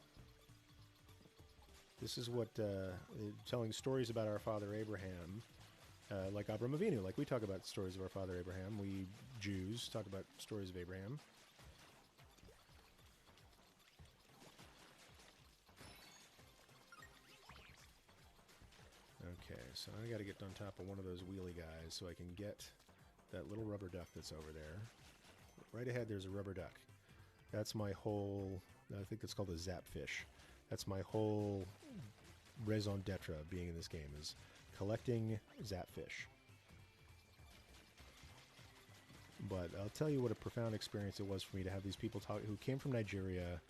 this is what, telling stories about our father Abraham, like Abram Avinu, like we talk about stories of our father Abraham. We Jews talk about stories of Abraham. Okay, so I got to get on top of one of those wheelie guys so I can get that little rubber duck that's over there. Right ahead, there's a rubber duck. That's my whole, I think it's called a zapfish. That's my whole raison d'etre of being in this game, is collecting zapfish. But I'll tell you what a profound experience it was for me to have these people talk who came from Nigeria,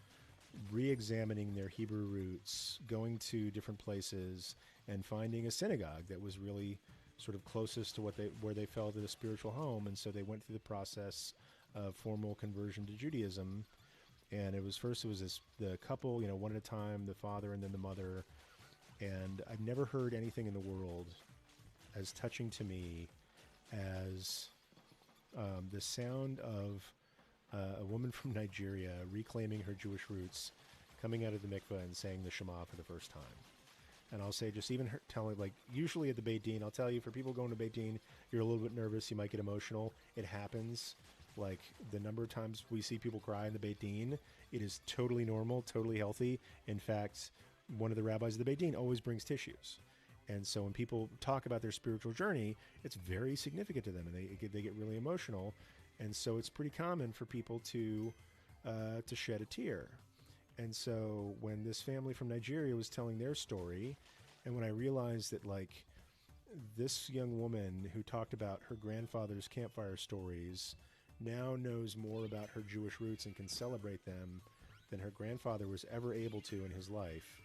re-examining their Hebrew roots, going to different places, and finding a synagogue that was really sort of closest to what where they felt at a spiritual home. And so they went through the process of formal conversion to Judaism. And it was the couple, you know, one at a time, the father and then the mother. And I've never heard anything in the world as touching to me as the sound of a woman from Nigeria reclaiming her Jewish roots, coming out of the mikveh and saying the Shema for the first time. And I'll say, just even her telling, like, usually at the Beit Din, I'll tell you, for people going to Beit Din, you're a little bit nervous, you might get emotional. It happens. Like, the number of times we see people cry in the Beit Din, it is totally normal, totally healthy. In fact, one of the rabbis of the Beit Din always brings tissues. And so when people talk about their spiritual journey, it's very significant to them, and they get really emotional. And so it's pretty common for people to shed a tear. And so when this family from Nigeria was telling their story, and when I realized that, like, this young woman who talked about her grandfather's campfire stories now knows more about her Jewish roots and can celebrate them than her grandfather was ever able to in his life,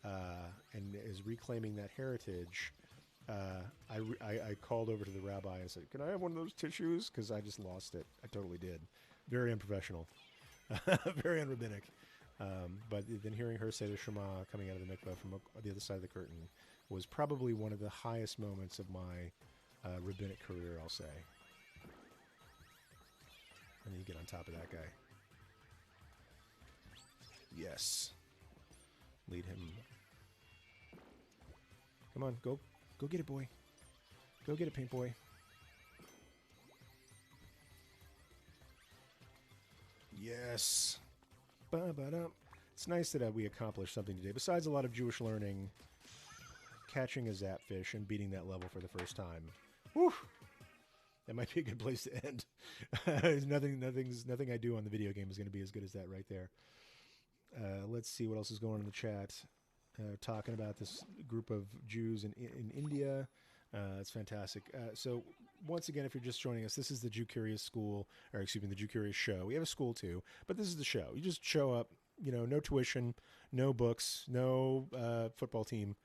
and is reclaiming that heritage, I called over to the rabbi and said, "Can I have one of those tissues?" Because I just lost it. I totally did. Very unprofessional. Very unrabbinic. But then hearing her say the Shema coming out of the mikveh from the other side of the curtain was probably one of the highest moments of my rabbinic career, I'll say. And then you get on top of that guy. Yes. Lead him. Come on, go get it, boy. Go get it, paint boy. Yes. Ba-ba-da. It's nice that we accomplished something today. Besides a lot of Jewish learning, catching a zapfish and beating that level for the first time. Whew. That might be a good place to end. Nothing I do on the video game is going to be as good as that right there. Let's see what else is going on in the chat. Talking about this group of Jews in India. It's fantastic. So once again, if you're just joining us, this is the Jew Curious School, or excuse me, the Jew Curious Show. We have a school too, but this is the show. You just show up, no tuition, no books, no football team.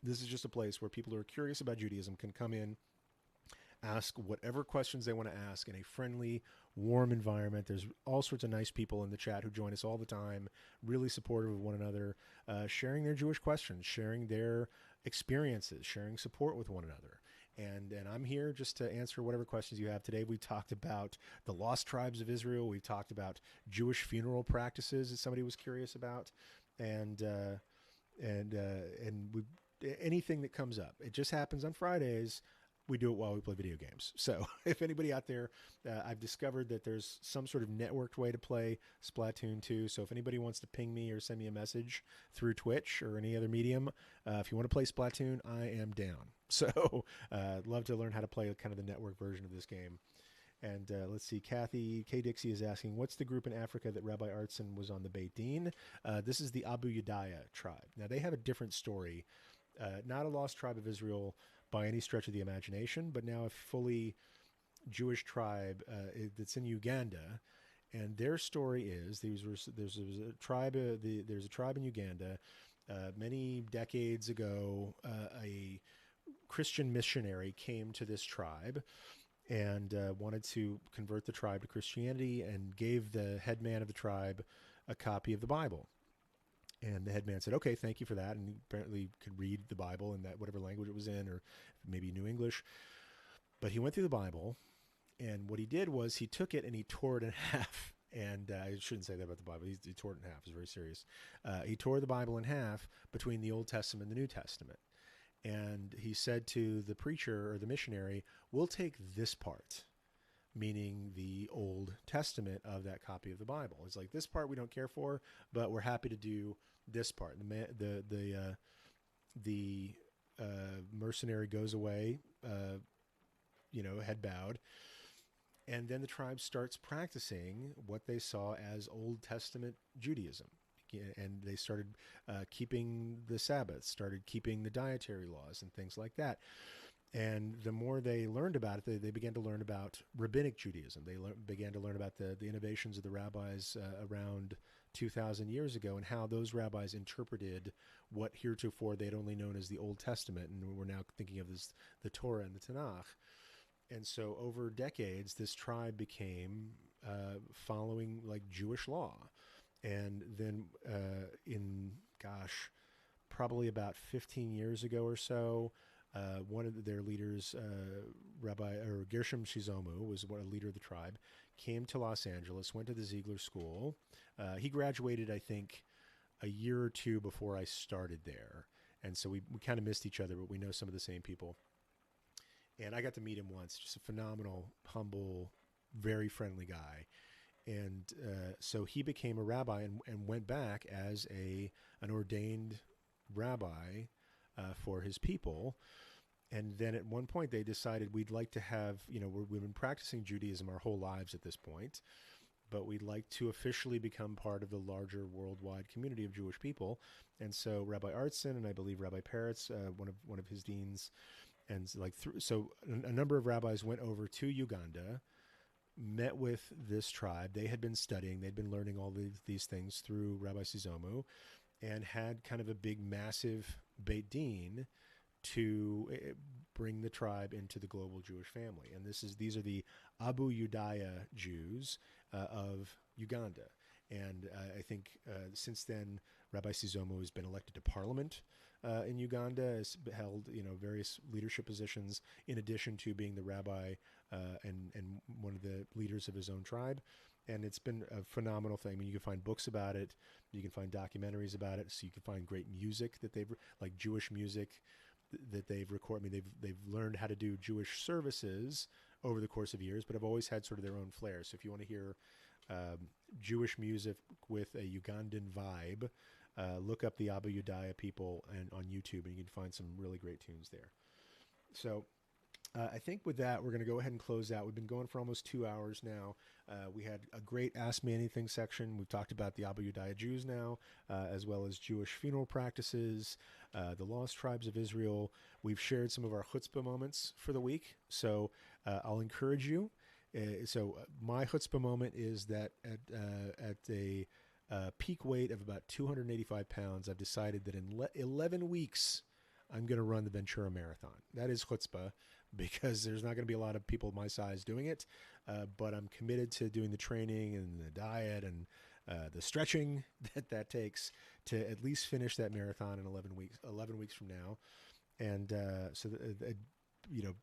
This is just a place where people who are curious about Judaism can come in, ask whatever questions they want to ask in a friendly, warm environment. There's all sorts of nice people in the chat who join us all the time, really supportive of one another, sharing their Jewish questions, sharing their experiences, sharing support with one another. And I'm here just to answer whatever questions you have today. We talked about the lost tribes of Israel. We've talked about Jewish funeral practices that somebody was curious about, and anything that comes up. It just happens on Fridays. We do it while we play video games. So if anybody out there, I've discovered that there's some sort of networked way to play Splatoon 2. So if anybody wants to ping me or send me a message through Twitch or any other medium, if you want to play Splatoon, I am down. So I'd love to learn how to play kind of the network version of this game. And let's see, Kathy K. Dixie is asking, what's the group in Africa that Rabbi Artson was on the Beit Din? This is the Abu Yedaya tribe. Now, they have a different story. Not a lost tribe of Israel by any stretch of the imagination, but now a fully Jewish tribe that's in Uganda. And their story is there's a tribe in Uganda. Many decades ago, a Christian missionary came to this tribe and wanted to convert the tribe to Christianity, and gave the headman of the tribe a copy of the Bible. And the headman said, "Okay, thank you for that." And he apparently could read the Bible in that whatever language it was in, or maybe New English. But he went through the Bible, and what he did was he took it and he tore it in half. And I shouldn't say that about the Bible. He tore it in half. It was very serious. He tore the Bible in half between the Old Testament and the New Testament. And he said to the preacher or the missionary, "We'll take this part," meaning the Old Testament of that copy of the Bible. It's like, this part we don't care for, but we're happy to do this part. The mercenary goes away, head bowed, and then the tribe starts practicing what they saw as Old Testament Judaism. And they started keeping the Sabbath, started keeping the dietary laws and things like that. And the more they learned about it, they began to learn about rabbinic Judaism. They began to learn about the innovations of the rabbis around 2,000 years ago, and how those rabbis interpreted what heretofore they'd only known as the Old Testament, and we're now thinking of as the Torah and the Tanakh. And so over decades, this tribe became following like Jewish law. And then probably about 15 years ago or so, One of their leaders, Rabbi or Gershom Shizomu, was a leader of the tribe, came to Los Angeles, went to the Ziegler School. He graduated, I think, a year or two before I started there. And so we kind of missed each other, but we know some of the same people. And I got to meet him once, just a phenomenal, humble, very friendly guy. And so he became a rabbi and went back as an ordained rabbi for his people. And then at one point they decided we'd like to have, we've been practicing Judaism our whole lives at this point, but we'd like to officially become part of the larger worldwide community of Jewish people. And so Rabbi Artson and I believe Rabbi Peretz, one of his deans, and so a number of rabbis went over to Uganda, met with this tribe. They had been studying, they'd been learning all these things through Rabbi Sizomu, and had kind of a big, massive Beit Din to bring the tribe into the global Jewish family. And these are the Abu Yudaya Jews of Uganda. And I think since then, Rabbi Sizomu has been elected to parliament in Uganda, has held various leadership positions in addition to being the rabbi and one of the leaders of his own tribe. And it's been a phenomenal thing. I mean, you can find books about it, you can find documentaries about it, so you can find great music that like Jewish music that they've recorded. I mean, they've learned how to do Jewish services over the course of years, but have always had sort of their own flair. So if you want to hear Jewish music with a Ugandan vibe, look up the Abu Yudaya people on YouTube, and you can find some really great tunes there. So I think with that, we're going to go ahead and close out. We've been going for almost 2 hours now. We had a great Ask Me Anything section. We've talked about the Abu Yudaya Jews now, as well as Jewish funeral practices, the lost tribes of Israel. We've shared some of our chutzpah moments for the week. So I'll encourage you. My chutzpah moment is that at a peak weight of about 285 pounds, I've decided that in 11 weeks, I'm going to run the Ventura Marathon. That is chutzpah, because there's not going to be a lot of people my size doing it, but I'm committed to doing the training and the diet and the stretching that takes to at least finish that marathon in 11 weeks from now. And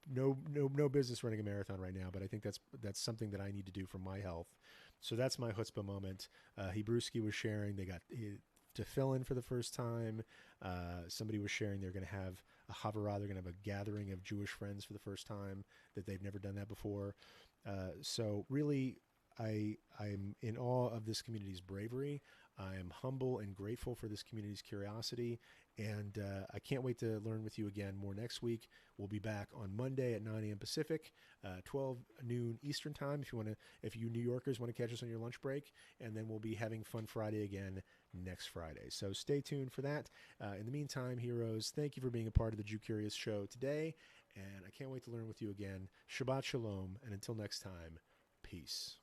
no business running a marathon right now, but I think that's something that I need to do for my health. So that's my chutzpah moment. Hebruski was sharing, they got to fill in for the first time. Somebody was sharing they're going to have a Havarah, they're going to have a gathering of Jewish friends for the first time, that they've never done that before. So really, I'm in awe of this community's bravery. I am humble and grateful for this community's curiosity, and I can't wait to learn with you again more next week. We'll be back on Monday at 9 a.m. Pacific, 12 noon Eastern time, if you New Yorkers want to catch us on your lunch break, and then we'll be having Fun Friday again next Friday. So stay tuned for that. In the meantime, heroes, thank you for being a part of the Jew Curious show today, and I can't wait to learn with you again. Shabbat Shalom, and until next time, peace.